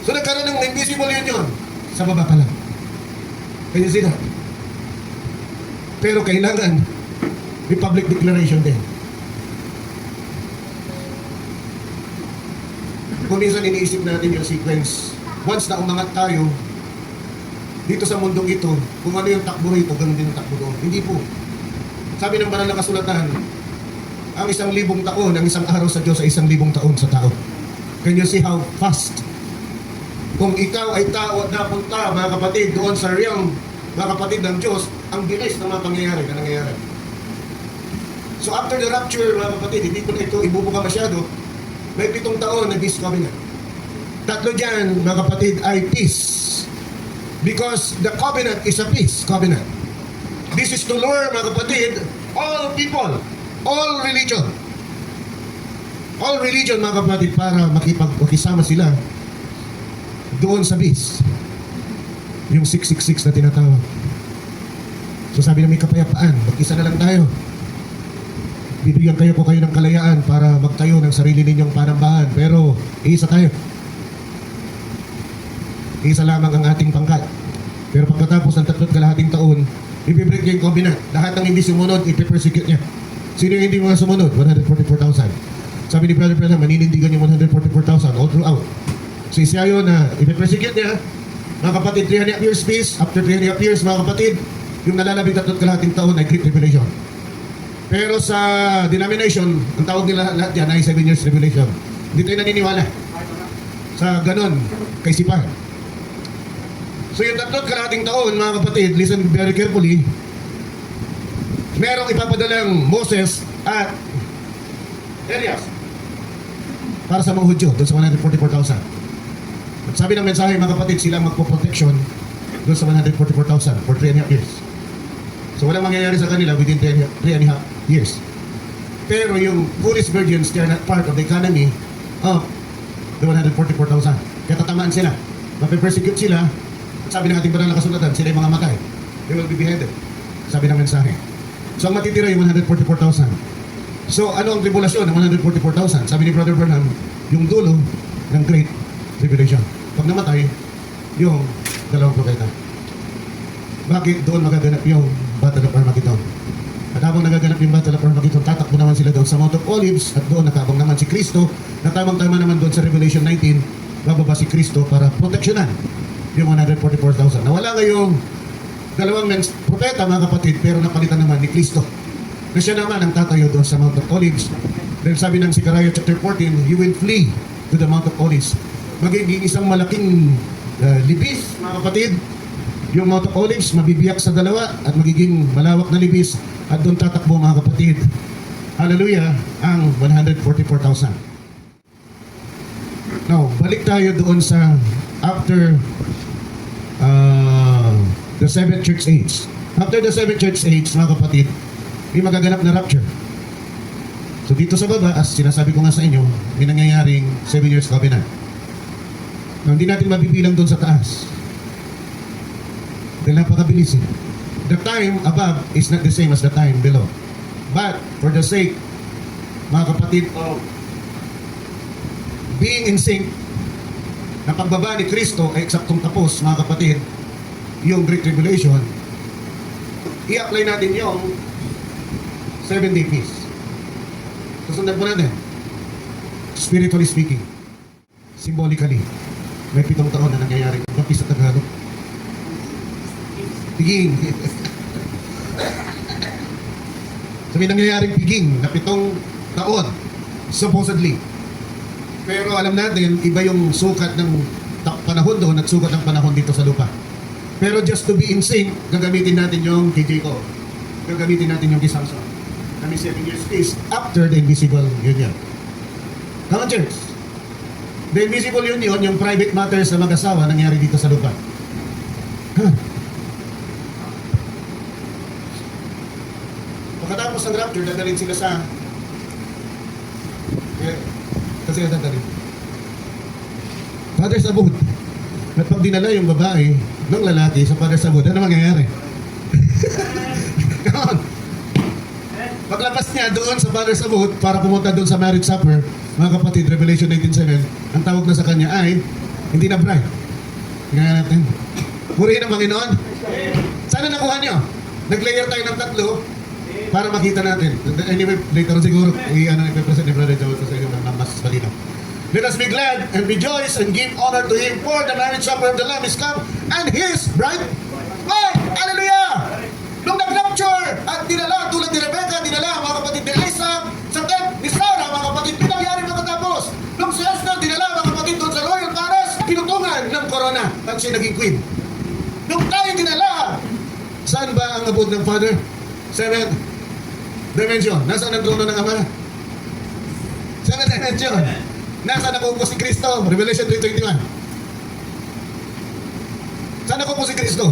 So nagkaroon ng invisible union sa baba pa lang. Kaya sila. Pero kailangan may public declaration din. Kung minsan iniisip natin yung sequence, once na umangat tayo dito sa mundong ito, kung ano yung takbo rito, ganun din yung takbo doon. Hindi po. Sabi ng banal na kasulatan, ang 1,000 taon, ang isang araw sa Diyos ay 1,000 taon sa tao. Can you see how fast? Kung ikaw ay tao at napunta, mga kapatid, doon sa realm, mga kapatid ng Diyos, ang bilis ng mga pangyayari na nangyayari. So after the rapture, mga kapatid, hindi ko na ito ibubuka masyado, may 7 taon na peace covenant. 3 dyan, mga kapatid, ay peace. Because the covenant is a peace covenant. This is to lure, mga kapatid, all people, all religion, mga kapatid, para makisama sila doon sa peace. Yung 666 na tinatawag. So sabi na may kapayapaan, mag-isa na lang tayo. Bibigyan kayo ng kalayaan para magtayo ng sarili ninyong panambahan. Pero isa tayo. Isa lamang ang ating pangkat. Pero pagkatapos ng 3 kalahating taon, ibibreak niya yung covenant. Lahat ng hindi sumunod, ipipersecute niya. Sino yung hindi mga sumunod? 144,000. Sabi ni Brother Branham, maninindigan yung 144,000 all throughout. So siya yun na ipipersecute niya. Mga kapatid, 3.5 years peace. After 3.5 years, mga kapatid, yung nalalabing 3.5 taon ay Great Tribulation. Pero sa denomination, ang tawag nila lahat yan ay 7 years tribulation. Hindi tayo naniniwala sa ganon, kaisipan. So yung 3.5 taon, mga kapatid, listen very carefully, merong ipapadalang Moses at Elias para sa mga Hudyo, doon sa 144,000. At sabi ng mensahe, mga kapatid, sila magpo-protection doon sa 144,000 for 3.5 years. So walang mangyayari sa kanila within 3.5 years. Pero yung foolish virgins, they are not part of the economy of the 144,000. Kaya tatamaan sila. Mape-persecute sila. At sabi ng ating banal na kasulatan, sila yung mga matay. They will be beheaded. Sabi ng mensahe. So ang matitira yung 144,000. So ano ang tribulasyon ng 144,000? Sabi ni Brother Branham, yung dulo ng Great Tribulation. Pag namatay, yung dalawang propeta. Bakit doon magaganap yung Battle of Armageddon? At habang nagaganap yung Battle of Armageddon, tatakbo naman sila doon sa Mount of Olives at doon nakabang naman si Kristo na tamang-tama naman doon sa Revelation 19, bababa si Kristo para proteksyonan yung 144,000. Nawala ngayong dalawang propeta, mga kapatid, pero napalitan naman ni Kristo na siya naman ang tatayo doon sa Mount of Olives. Dahil sabi ng Zechariah chapter 14, you will flee to the Mount of Olives. Magiging isang malaking libis, mga kapatid. Yung Mount of Olives, mabibiyak sa dalawa at magiging malawak na libis at doon tatakbo, mga kapatid. Hallelujah, ang 144,000. Now, balik tayo doon sa after the 7th church age. After the 7th church age, mga kapatid, may magaganap na rapture. So dito sa baba, as sinasabi ko nga sa inyo, may nangyayaring 7 years covenant. Now, hindi natin mabibilang doon sa taas. Dahil napakabilis. The time above is not the same as the time below. But, for the sake, mga kapatid, of being in sync, na pagbaba ni Kristo ay eksaktong tapos, mga kapatid, yung Great Tribulation, i-apply natin yung 7-day peace. Susundan po natin. Spiritually speaking, symbolically, may 7 taon na nangyayari. Ang peace sa Tagalog. Piging. So may nangyayaring piging na 7 taon, supposedly. Pero alam natin, iba yung sukat ng panahon doon at sukat ng panahon dito sa lupa. Pero just to be in sync, gagamitin natin yung kay Jacob. Gagamitin natin yung kay Samson. Kami 7 years peace after the invisible union. Come on, church. The invisible union, yung private matters na mag-asawa, nangyari dito sa lupa. Huh. Pagkatapos ng rapture, dadalhin sila sa kasi dadalhin Father's Abode. At pag dinala yung babae ng lalaki sa Father's Abode, ano mangyayari? Come on. Paglabas niya doon sa Father's Abode para pumunta doon sa marriage supper, mga kapatid, Revelation 19:7, ang tawag na sa kanya ay hindi na bride. Tingnan natin. Purihin ang Panginoon. Sana nakuha niyo. Nag-layer tayo ng 3 para makita natin. Anyway, later on siguro, i-present ni Brother Joel sa inyo ng mas balinaw. Let us be glad and rejoice and give honor to Him, for the marriage supper of the Lamb is come, and His bride. Hey! Hallelujah! Nung nag-rapture at dinala, tulad ni Rebecca, dinala mga kapatid ni Isaac, sa tent ni Sarah, mga kapatid, pinangyari makatapos. Nung si Esther, dinala mga kapatid doon sa royal palace, pinutungan ng corona at siya naging queen. Nung tayo dinala, saan ba ang abode ng Father? 7th dimension. Nasaan ang trono ng Ama? 7th dimension. Nasaan nakaupo si Kristo? Revelation 3:21. Saan nakaupo si Kristo?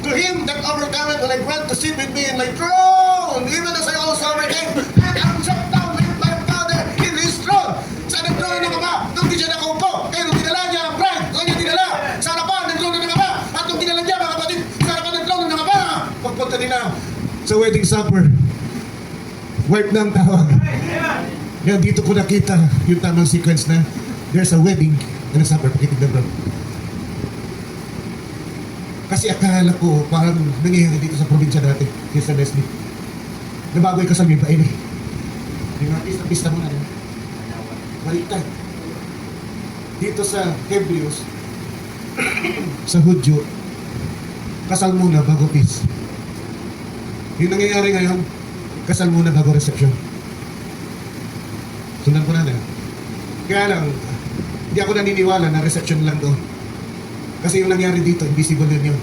To Him that overcometh will I grant to sit with me in my throne, even as I also overcame, and am set down with my Father in His throne. Saan ang trono ng Ama? Nung di siya nakaupo. Kaya nung dinala niya ang bride, doon niya dinala. Sa harapan ng trono ng Ama. At nung dinala niya, mga kapatid, sa harapan ng trono ng Ama, pagpunta nila sa wedding supper, wife na ang tawag. Yan, dito ko nakita yung tamang sequence na there's a wedding and a supper. Pakitignan bro. Kasi akala ko parang nangyayari dito sa probinsya dati, Sister Leslie. Nabago yung kasal may pain eh. Yung artista mo na rin. Baliktad. Dito sa Hebrews, sa Hudyo, kasal muna bago peace. Yung nangyayari ngayon, kasal muna bago reception. Sundan ko na. Kaya lang, hindi ako naniniwala na reception lang doon. Kasi yung nangyari dito, invisible yun.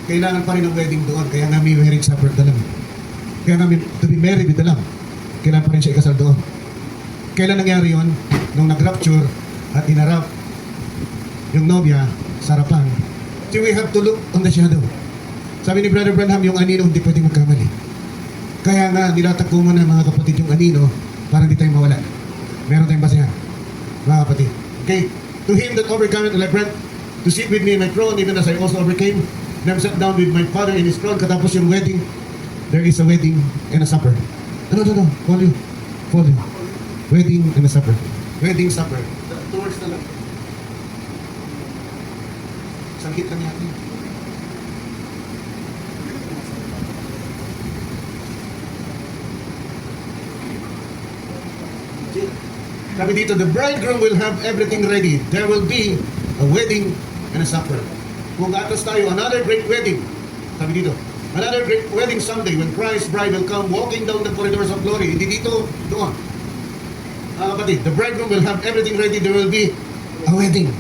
Kailangan pa rin ng wedding doon. Kaya nga may wedding supper na lang. Kaya nga to be married with the lamb. Kailangan pa rin siya ikasal doon. Kailan nangyari yun? Nung nag-rapture at inarap yung nobya sa harapan. So we have to look on the shadow. Sabi ni Brother Branham, yung anino hindi pwedeng magkamali. Kaya nga, nilatak ko muna mga kapatid yung anino para hindi tayo mawala. Meron tayong basehan, mga kapatid. Okay? To him that overcometh, will I grant to sit with me in my throne, even as I also overcame. And I'm sat down with my Father in His throne. Katapos yung wedding, there is a wedding and a supper. No. Follow. Wedding and a supper. Wedding supper. Two words na lang. Sakit lang natin. Sabi dito, the bridegroom will have everything ready. There will be a wedding and a supper. Kung atas tayo, another great wedding. Sabi dito, another great wedding someday when Christ's bride will come walking down the corridors of glory. Hindi dito, doon. Kapatid, the bridegroom will have everything ready. There will be a wedding.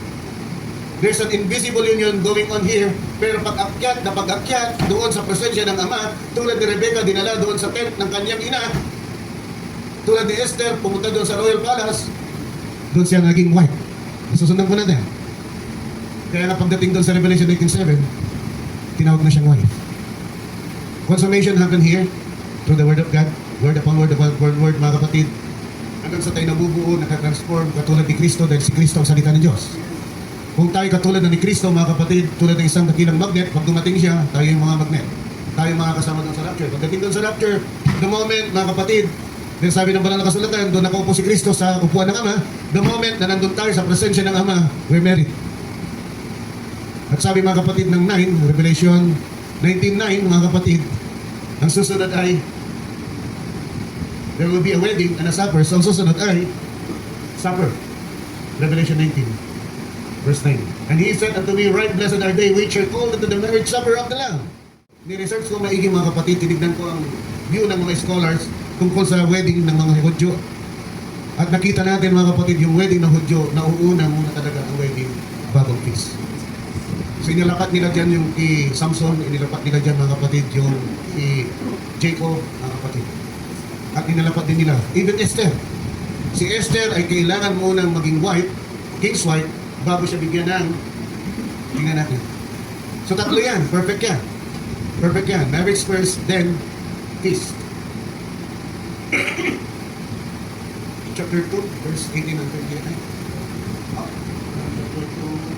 There's an invisible union going on here. Pero pag-akyat doon sa presensya ng Ama, tulad ni Rebecca, dinala doon sa tent ng kanyang ina, tulad ni Esther, pumunta doon sa Royal Palace, doon siya naging wife. Susundan ko natin. Kaya na pagdating doon sa Revelation 19:7, tinawag na siyang wife. Consummation happened here through the Word of God, word upon word, mga kapatid. Hanggang sa tayo nabubuo, nakatransform, katulad ni Kristo, dahil si Kristo ang salita ng Diyos. Kung tayo katulad na ni Kristo, mga kapatid, tulad ng isang dakilang magnet, pag dumating siya, tayo yung mga magnet. Tayo yung mga kasama doon sa rapture. Pagdating doon sa rapture, the moment, mga kapatid, then sabi ng banal na kasulatan, doon nakaupo si Kristo sa upuan ng Ama, the moment na nandun tayo sa presensya ng Ama, we're married. At sabi mga kapatid ng 9, Revelation 19:9, mga kapatid, ang susunod ay, there will be a wedding and a supper. So ang susunod ay, supper. Revelation 19, verse 9. And He said unto me, right blessed are they which are called into the marriage supper of the Lamb. Ni-research ko maigi mga kapatid, tinignan ko ang view ng mga scholars tungkol sa wedding ng mga Hudyo. At nakita natin mga kapatid, yung wedding ng Hudyo, nauuna muna talaga ang wedding bagong peace. So inilapat nila dyan yung kay Samson, inilapat nila dyan mga kapatid yung kay Jacob, mga kapatid. At inalapat din nila, even Esther. Si Esther ay kailangan munang maging wife, king's wife, bago siya bigyan ng, tingnan natin. So tatlo yan, perfect yan. Perfect yan. Marriage first, then peace. Chapter 2, verse 18 and 29. Chapter 2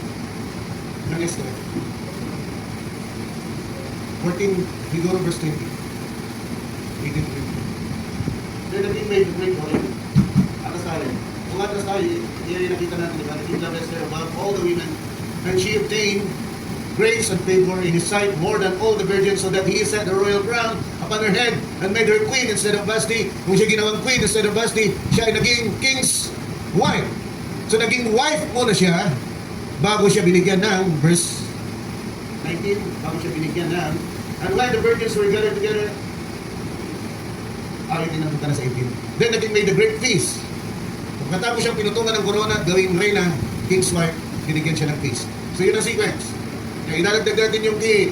ng Esther. 14, siguro verse 20. 18 to 20. Then the king made the great oil. Atas tayo. Kung atas tayo, yan nakita natin, diba? The king loved Esther above all the women. And she obtained grace and favor in his sight more than all the virgins, so that he set the royal crown upon her head and made her queen instead of Vashti. Kung siya ginawang queen instead of Vashti, siya ay naging king's wife. So naging wife muna siya bago siya binigyan ng verse 19, bago siya binigyan ng, and when the virgins were gathered together, hindi napunta na sa 18. Then naging made the great feast. Pagkatapos siyang pinutungan ng corona, gawing reyna, king's wife, binigyan siya ng feast. So yun ang sequence. Kaya inalagdag natin yung kay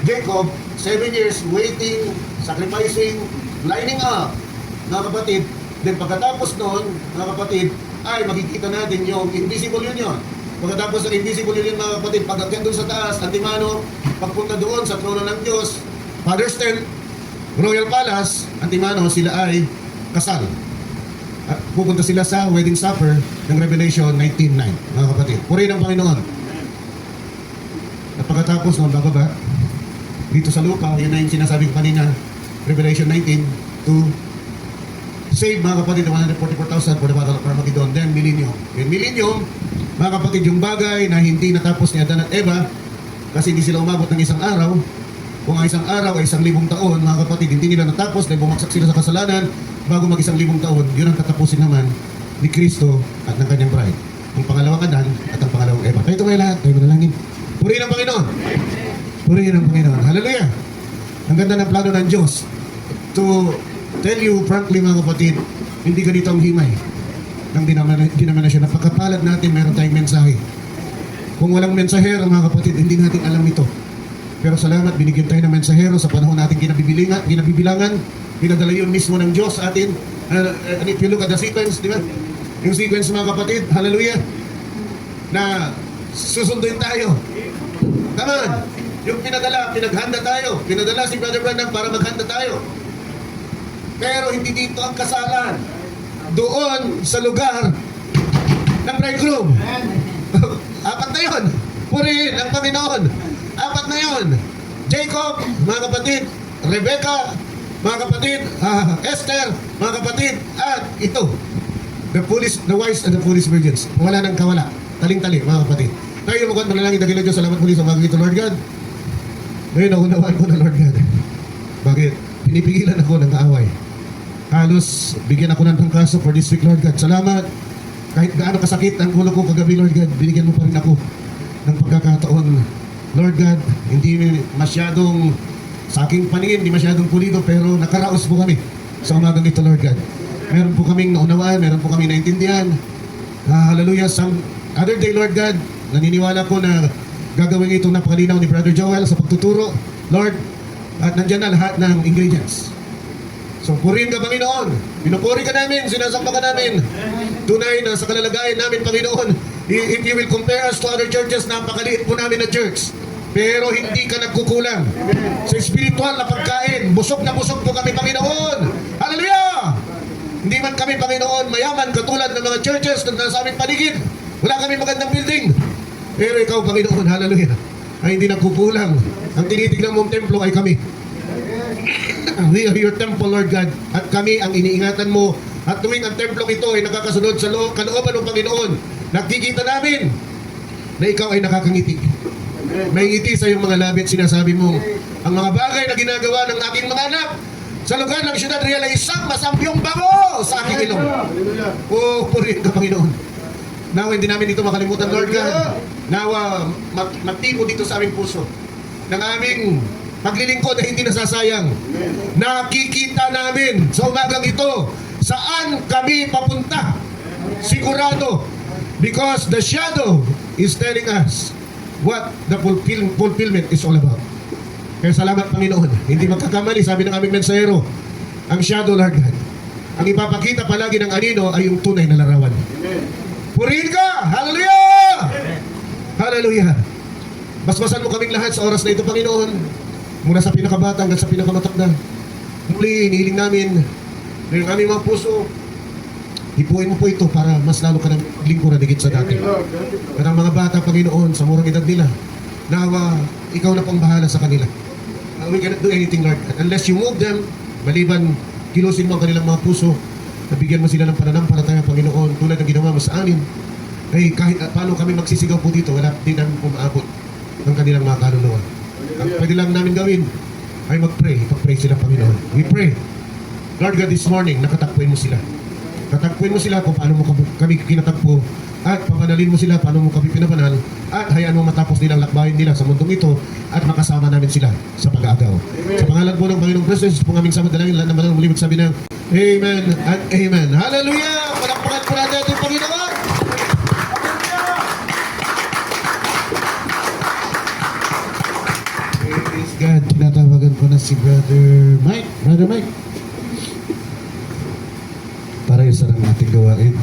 Jacob, 7 years waiting, sacrificing, lining up, mga kapatid. Then pagkatapos noon, mga kapatid, ay makikita natin yung invisible union. Pagkatapos ng invisible union, mga kapatid, pag-akyat doon sa taas, antimano, pagpunta doon sa trono ng Diyos, Father's tent, Royal Palace, antimano, sila ay kasal. At pupunta sila sa wedding supper ng Revelation 19:9, mga kapatid. Purihin ang Panginoon. At pagkatapos ng bababa, dito sa lupa, yun na yung sinasabi ko kanina, Revelation 19, to save mga kapatid, 144,000 for the battle of Armageddon, then millennium. Yung millennium, mga kapatid, yung bagay na hindi natapos ni Adan at Eva, kasi hindi sila umabot ng isang araw, Kung ang isang araw ay 1,000 taon, mga kapatid, hindi nila natapos dahil bumagsak sila sa kasalanan bago mag 1,000 taon, yun ang tatapusin naman ni Kristo at ng kanyang bride. Ang pangalawang Adan at ang pangalawang Eva. Tayo tumayo lahat, tayo manalangin. Purihin ang Panginoon. Purihin ang Panginoon. Hallelujah! Ang ganda ng plano ng Diyos. To tell you frankly mga kapatid, hindi ganito ang himay. Nang dinaman na siya, napagkapalad natin, meron tayong mensahe. Kung walang mensahero mga kapatid, hindi natin alam ito. Pero salamat, binigyan tayo ng mensahero sa panahon natin ginabibilangan. Pinadala yun mismo ng Diyos sa atin. And if you look at the sequence, di ba? Yung sequence mga kapatid, hallelujah, na susunduin tayo. Come on! Yung pinaghanda tayo. Pinadala si Brother Branham para maghanda tayo. Pero hindi dito ang kasalan. Doon sa lugar ng bridegroom. Apat na yun. Purihin ang Panginoon. Apat na yun. Jacob, mga kapatid. Rebecca, mga kapatid. Esther, mga kapatid. At ito, the wise and the foolish virgins. Wala nang kawala. Taling-tali, mga kapatid. Tayo yung mukhang manalangin. Dagila Diyos, salamat muli sa mga ito, Lord God. Ngayon, naunawaan ko na, Lord God. Bakit? Pinipigilan ako ng kaaway. Halos, bigyan ako ng kaso for this week, Lord God. Salamat. Kahit gaano kasakit ang ulo ko kagabi, Lord God, binigyan mo pa rin ako ng pagkakataon. Lord God, hindi masyadong, sa aking paningin, hindi masyadong pulido, pero nakaraos po kami sa umagang ito, Lord God. Meron po kaming naunawaan, meron po kaming naintindihan. Hallelujah. Some other day, Lord God, naniniwala ko na gagawin itong napakalinaw ni Brother Joel sa pagtuturo, Lord, at nandyan na lahat ng ingredients. So, purihin ka, Panginoon. Pinupuri ka namin, sinasamba ka namin. Tunay na sa kalalagayan namin, Panginoon, if you will compare us to other churches, napakaliit po namin na church. Pero hindi ka nagkukulang. Sa spiritual na pagkain, busog na busog po kami, Panginoon. Hallelujah! Hindi man kami, Panginoon, mayaman katulad ng mga churches na nasa aming paligid. Wala kami magandang building. Pero ikaw, Panginoon, hallelujah, ay hindi nagkukulang. Ang tinitignan mong templo ay kami. We are your temple, Lord God. At kami ang iniingatan mo. At tuwing ang templong ito ay nakakasunod sa kalooban ng Panginoon, nakikita namin na ikaw ay nakakangiti. May ngiti sa iyong mga labi at sinasabi mo, ang mga bagay na ginagawa ng aking mga anak sa lugar ng Ciudad Real ay isang masampyong bango sa aking ilong. Oh, purihin ka, Panginoon. Nawa, hindi namin ito makalimutan, Lord God. Nawa, magtibo dito sa aming puso ng aming paglilingkod ay hindi nasasayang. Nakikita namin sa umagang ito saan kami papunta. Sigurado. Because the shadow is telling us what the fulfillment is all about. Kaya salamat, Panginoon. Hindi magkakamali, sabi ng aming mensahero, ang shadow, Lord God. Ang ipapakita palagi ng anino ay yung tunay na larawan. Purihin ka! Hallelujah! Hallelujah! Basbasan mo kaming lahat sa oras na ito, Panginoon. Mula sa pinakabata hanggang sa pinakamatanda. Muli, inihiling namin na yung aming mga puso, ipuin mo po ito para mas lalo ka ng lingkuran higit sa dati. At ang mga bata, Panginoon, sa murang edad nila, nawa, ikaw na pong bahala sa kanila. We cannot do anything, Lord. Unless you move them, maliban, kilusin mo ang kanilang mga puso, nabigyan mo sila ng pananampalataya, Panginoon, tulad ng ginawa mo sa amin. Ay, kahit paano kami magsisigaw po dito, wala din namin pumaabot ng kanilang mga kaluluwa. Ang pwede lang namin gawin ay mag-pray. Pag-pray sila, Panginoon. We pray. Lord God, this morning, nakatakpuin mo sila. Katakpuin mo sila kung paano mo kami kinatagpo. At papanalin mo sila paano mo kami pinapanal. At hayaan mo matapos nilang lakbayin nila sa mundong ito. At makasama namin sila sa pag-aagaw. Sa pangalan po ng Panginoong Kristo, sa pong aming samadalangin, lahat naman ang muli magsabi ng Amen at Amen. Hallelujah! Palakpakan po natin ating Panginoon! Praise God, tinatawagan ko na si Brother Mike. Brother Mike. Para isa lang natin gawain.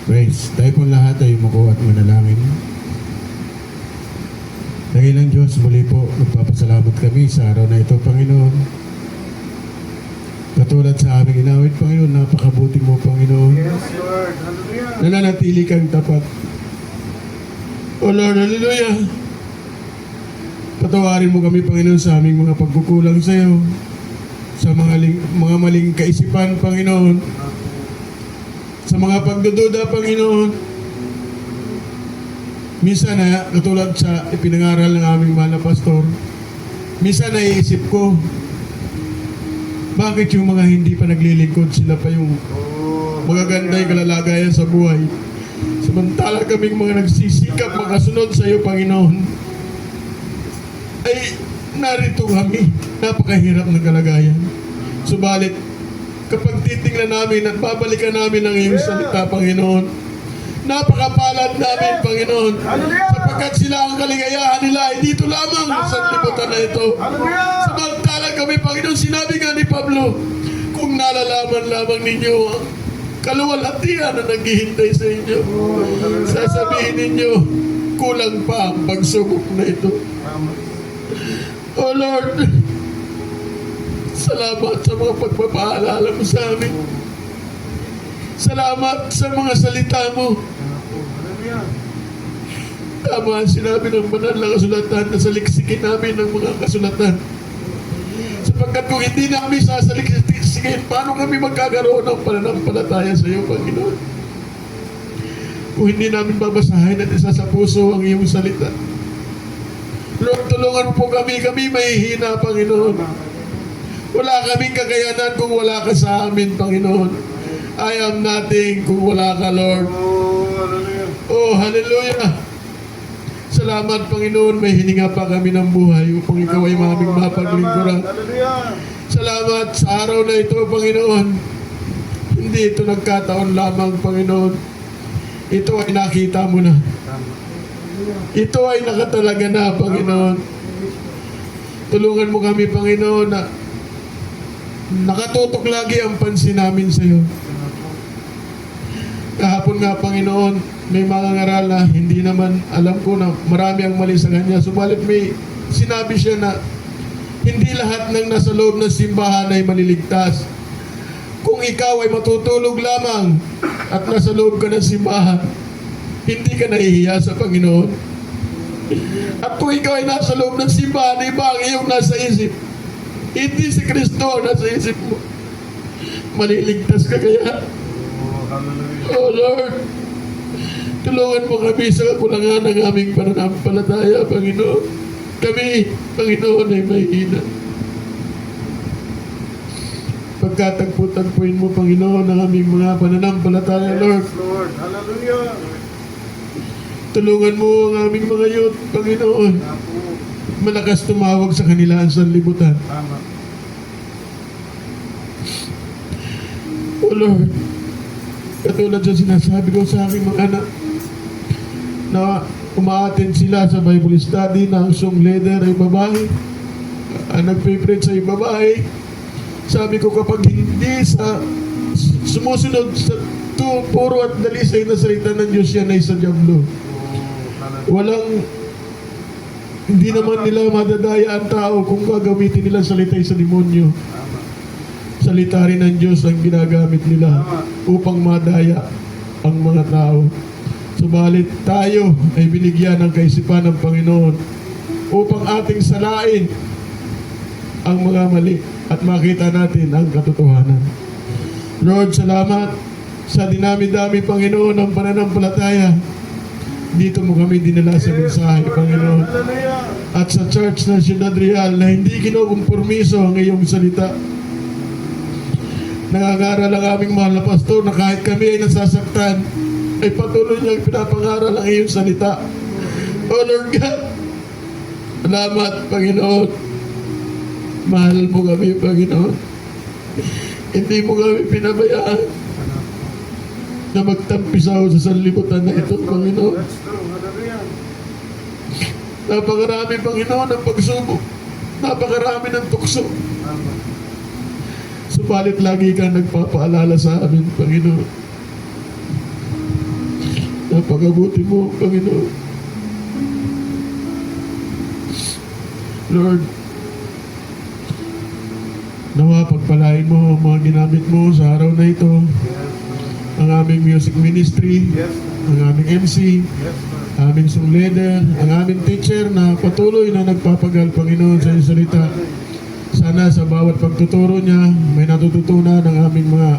Praise. Tayo pong lahat ay umuko at manalangin. Dakilang Diyos, muli po nagpapasalamat kami sa araw na ito, Panginoon. Katulad sa aming inawit, Panginoon, napakabuti mo, Panginoon. Yes, Lord. Hallelujah. Nananatili kang tapat. O Lord, hallelujah. Patawarin mo kami, Panginoon, sa aming mga pagkukulang sa iyo, sa mga maling kaisipan, Panginoon. Sa mga pagdududa, Panginoon, minsan na, katulad sa ipinangaral ng aming mahal na pastor, minsan naiisip ko, bakit yung mga hindi pa naglilingkod, sila pa yung magaganda yung kalalagayan sa buhay. Samantala kaming mga nagsisikap makasunod sa iyo, Panginoon, ay narito kami, napakahirap ng kalagayan. Subalit, kapag titingnan namin at babalikan namin ang iyong salita, Panginoon, napakapalad namin, Panginoon, sapagkat sila ang kaligayahan nila ay dito lamang sa libutan na ito. Samantala kami, Panginoon, sinabi nga ni Pablo, kung nalalaman lamang ninyo ang kaluwalhatian na naghihintay sa inyo, sasabihin ninyo, kulang pa ang pagsubok na ito. Oh Lord, salamat sa mga pagpapaalala mo sa amin. Salamat sa mga salita mo. Tama ang sinabi ng banal na kasulatan na saliksikin namin ng mga kasulatan. Sapagkat kung hindi namin sasaliksikin, paano kami magkakaroon ng pananampalataya sa iyo, Panginoon? Kung hindi namin babasahin at isa sa puso ang iyong salita. Lord, tulungan po kami mahihina, Panginoon. Wala kaming kakayanan kung wala ka sa amin, Panginoon. I am nothing kung wala ka, Lord. Oh, hallelujah. Salamat, Panginoon. May hininga pa kami ng buhay upang ikaw ay maming mapaglingkuran. Salamat sa araw na ito, Panginoon. Hindi ito nagkataon lamang, Panginoon. Ito ay nakita mo na. Ito ay nakatalaga na, Panginoon. Tulungan mo kami, Panginoon, na nakatutok lagi ang pansin namin sa iyo. Kahapon nga, Panginoon, may mga ngaral na hindi naman alam ko na marami ang mali sa kanya. Subalit may sinabi siya na hindi lahat ng nasa loob ng simbahan ay maliligtas. Kung ikaw ay matutulog lamang at nasa loob ka ng simbahan, hindi ka nahihiya sa Panginoon. At kung ikaw ay nasa loob ng simbahan, iba ang iyong nasa isip. Hindi si Kristo nasa isip mo. Maliligtas ka kaya? Oh Lord, tulungan mo kami sa kakulangan ng aming pananampalataya, Panginoon. Kami, Panginoon, ay mahina. Pagkatagpo-tagpuin mo, Panginoon, ang aming mga pananampalataya, Lord. Lord, hallelujah. Tulungan mo ang aming mga youth, Panginoon. Malakas tumawag sa kanila ang sanlibutan. Tama. Oh Lord, katulad sa sinasabi ko sa aking mga anak na umaattend sila sa Bible study na ang song leader ay babae, ang nagpe-preach ay babae. Sabi ko, kapag hindi sa sumusunod sa puro at dalisay na salita ng Diyos, yan ay sa Diablo. Walang, hindi naman nila madadaya ang tao kung gagamitin nila salita sa demonyo. Salita rin ng Diyos ang ginagamit nila upang madaya ang mga tao. Subalit tayo ay binigyan ng kaisipan ng Panginoon upang ating salain ang mga mali at makita natin ang katotohanan. Lord, salamat sa dinami-dami, Panginoon, ng pananampalataya. Dito mo kami dinala sa mensahe, Panginoon. At sa Church ng Ciudad Real na hindi kinukumpormiso ang iyong salita. Nangangaral ang aming mahal na pastor na kahit kami ay nasasaktan, ay patuloy niyang pinapangaral ang iyong salita. O Lord God, salamat, Panginoon. Mahal mo kami, Panginoon. Hindi mo kami pinabayaan na magtampisaw sa sanlibutan na ito, Panginoon. That's true, hallelujah. Napakarami, Panginoon, ng pagsubok. Napakarami ng tukso. Tama. Subalit lagi kang nagpapaalala sa amin, Panginoon. Napakabuti mo, Panginoon. Lord, nawa pagpalain mo ang mga ginamit mo sa araw na ito. Ang aming music ministry, Yes, ang aming MC, yes, Lord. aming song leader, ang aming teacher na patuloy na nagpapagal, Panginoon, sa iyong salita. Sana sa bawat pagtuturo niya, may natututunan ang aming mga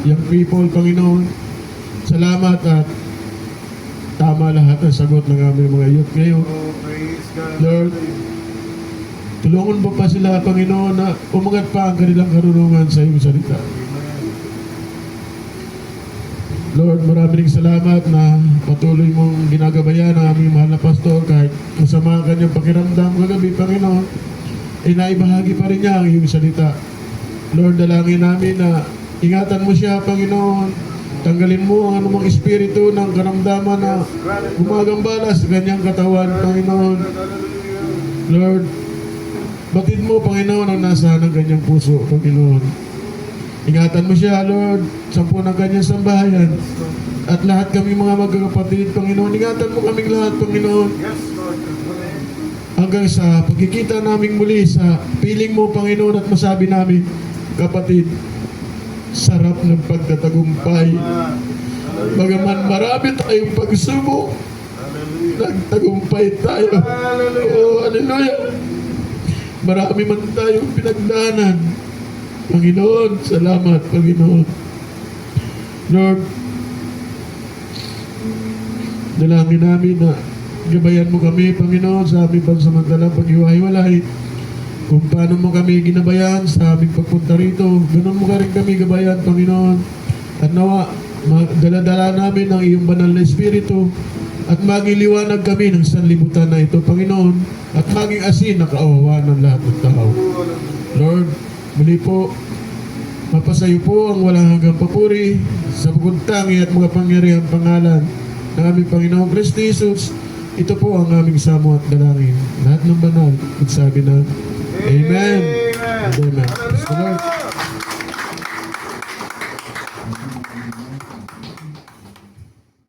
young people, Panginoon. Salamat at tama lahat ang sagot ng aming mga youth ngayon. Oh, praise God. Lord, tulungan mo pa sila, Panginoon, na umangat pa ang kanilang karunungan sa iyong salita. Lord, maraming salamat na patuloy mong ginagabayan ang aming mahal na pastor kahit masama ang kanyang pakiramdam kagabi, Panginoon, naibahagi pa rin niya ang iyong salita. Lord, dalangin namin na ingatan mo siya, Panginoon. Tanggalin mo ang anumang espiritu ng karamdaman na gumagambala sa kanyang katawan, Panginoon. Lord, batid mo, Panginoon, ang nasa ng kanyang puso, Panginoon. Ingatan mo siya, Lord, sa po ng kanyang sambahayan. At lahat kami mga magkakapatid, Panginoon, ingatan mo kaming lahat, Panginoon. Yes, Lord. Hanggang sa pagkikita naming muli sa piling mo, Panginoon, at masabi namin, kapatid, sarap ng pagtatagumpay. Bagaman marami tayong pagsubok, nagtagumpay tayo. Oh, hallelujah. Marami man tayong pinagdaanan. Panginoon, salamat, Panginoon. Lord, dalangin namin na gabayan mo kami, Panginoon, sa aming pansamantalang paghiwa-hiwalay. Kung paano mo kami ginabayan sa aming pagpunta rito, ganun mo ka rin kami gabayan, Panginoon. At nawa, dala-dala namin ang iyong banal na Espiritu at magiliwanag kami ng sanlibutan na ito, Panginoon, at maging asin na kaawawan ng lahat ng tao. Lord, muli po, mapasayo po ang walang hanggang papuri sa bugod-tangi at mga pangyarihang pangalan ng aming Panginoong Kristo Jesus. Ito po ang aming samo at dalangin. Lahat ng banal, magsabi na, Amen. Amen. Amen. Praise the Lord.